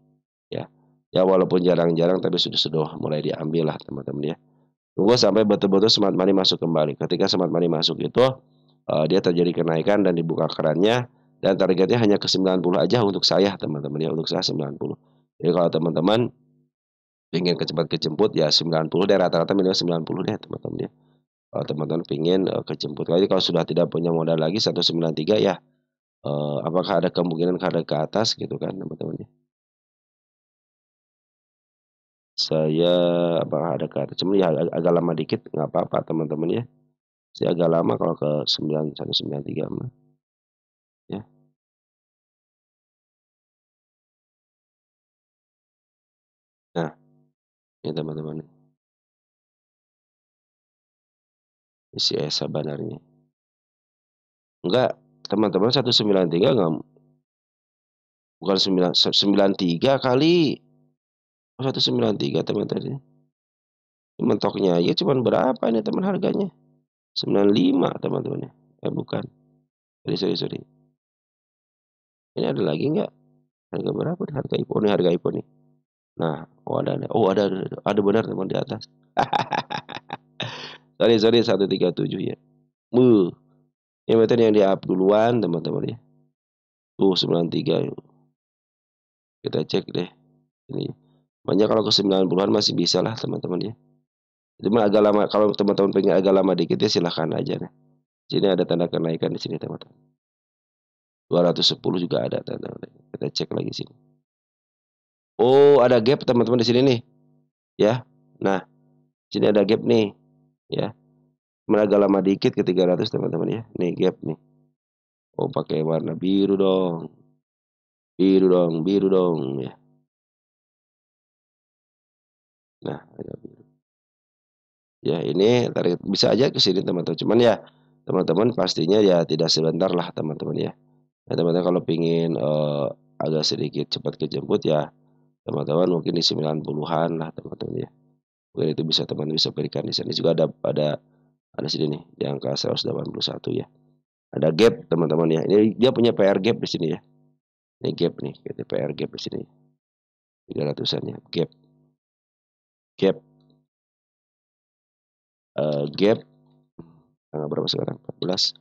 ya. Ya walaupun jarang-jarang tapi sudah mulai diambil lah teman-teman ya. Tunggu sampai betul-betul Smart Money masuk kembali. Ketika Smart Money masuk itu, dia terjadi kenaikan dan dibuka kerannya dan targetnya hanya ke 90 aja untuk saya teman-teman ya, untuk saya 90. Jadi kalau teman-teman pengen cepat kejemput ya 90 deh, rata-rata minimal 90 deh teman-teman ya. Kalau teman-teman pengen, kejemput. Jadi kalau sudah tidak punya modal lagi 193 ya, apakah ada kemungkinan ada ke atas gitu kan teman-teman ya. Saya apakah ada ke atas, cuman ya agak lama dikit nggak apa-apa teman-teman ya. Saya agak lama kalau ke 9193 mah, ya. Nah, ini teman-teman, isi Esa Banarnya. Enggak, teman-teman 193 enggak bukan 93 kali. Oh 193 teman-teman. Mentoknya aja cuman berapa ini teman harganya? 95 teman-teman ya. Bukan. Sorry. Ini ada lagi enggak? Harga berapa nih harga IPO nih, harga IPO nih? Nah, oh ada. Oh ada benar teman di atas. Sorry 137 ya. Beuh, ini berarti yang di-up duluan teman-teman ya. Tuh 93 kita cek deh ini. Makanya kalau ke 90-an masih bisa lah teman-teman ya. Cuma agak lama kalau teman-teman pengen agak lama dikit ya silahkan aja nah. Sini ada tanda kenaikan di sini teman-teman. 210 juga ada tanda kenaikan. Kita cek lagi sini. Oh, ada gap teman-teman di sini nih, ya. Nah, sini ada gap nih, ya. Cuma agak lama dikit ke 300 teman-teman ya. Nih gap nih. Oh, pakai warna biru dong. Biru dong ya. Nah, agak biru. Ya, ini tarik bisa aja ke sini teman-teman. Cuman ya teman-teman pastinya ya tidak sebentar lah teman-teman ya. Nah, teman-teman kalau pingin, agak sedikit cepat kejemput ya teman-teman mungkin di 90-an lah teman-teman ya. Mungkin itu bisa teman bisa berikan di sini juga ada sini nih di angka 181 ya. Ada gap teman-teman ya. Ini dia punya PR gap di sini ya. Ini gap nih, gitu PR gap di sini. 300-an ya, gap, gap tanggal berapa sekarang? 14.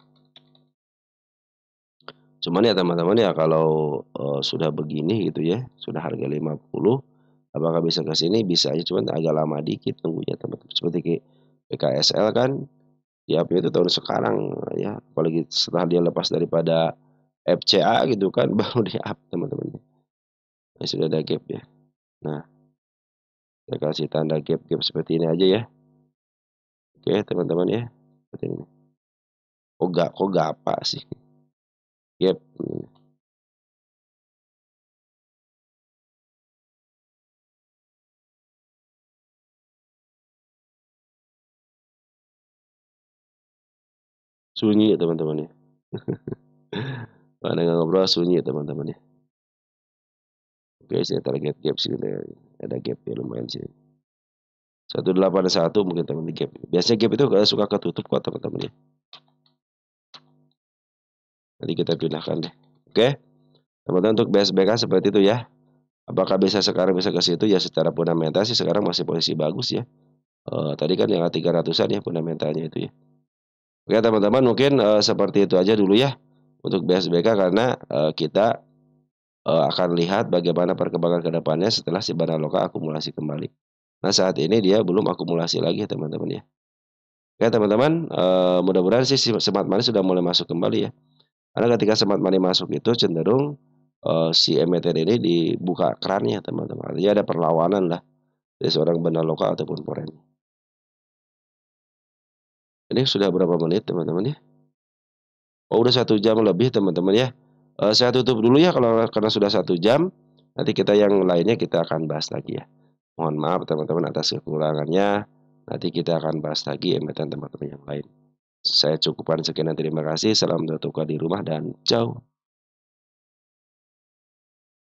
Cuman ya teman-teman ya kalau, sudah begini gitu ya, sudah harga 50, apakah bisa ke sini? Bisa aja, cuman agak lama dikit nunggunya teman-teman. Seperti PKSL kan di-up-nya itu tahun sekarang ya, apalagi setelah dia lepas daripada FCA gitu kan baru di-up teman-teman. Ya sudah ada gap ya. Nah, saya kasih tanda gap-gap seperti ini aja ya. Oke teman-teman ya, seperti ini. Kok Gapa sih? Gap, sunyi ya teman-teman ya. Mana nggak ngobrol sunyi teman-teman ya. Oke saya target gap sih ada gap ya lumayan sih. 181 mungkin teman gap. Biasanya gap itu suka ketutup kok teman-teman ya. Nanti kita pindahkan deh. Oke, teman-teman untuk BSBK seperti itu ya. Apakah bisa sekarang bisa ke situ? Ya secara fundamental sih sekarang masih posisi bagus ya. Tadi kan yang 300-an ya fundamentalnya itu ya. Oke teman-teman mungkin, seperti itu aja dulu ya untuk BSBK karena, kita, akan lihat bagaimana perkembangan ke depannya setelah si Banaloka akumulasi kembali. Nah saat ini dia belum akumulasi lagi ya teman-teman ya. Oke teman-teman, mudah-mudahan sih si Smart Money sudah mulai masuk kembali ya. Karena ketika Smart Money masuk itu cenderung, si emiten ini dibuka kerannya teman-teman. Artinya ada perlawanan lah dari seorang Banaloka ataupun Foreign. Ini sudah berapa menit teman-teman ya? Oh udah 1 jam lebih teman-teman ya. Saya tutup dulu ya kalau karena sudah 1 jam, nanti kita yang lainnya kita akan bahas lagi ya. Mohon maaf teman-teman atas kekurangannya, nanti kita akan bahas lagi emiten teman-teman yang lain. Saya cukupkan sekian dan terima kasih, salam tertukar di rumah dan ciao.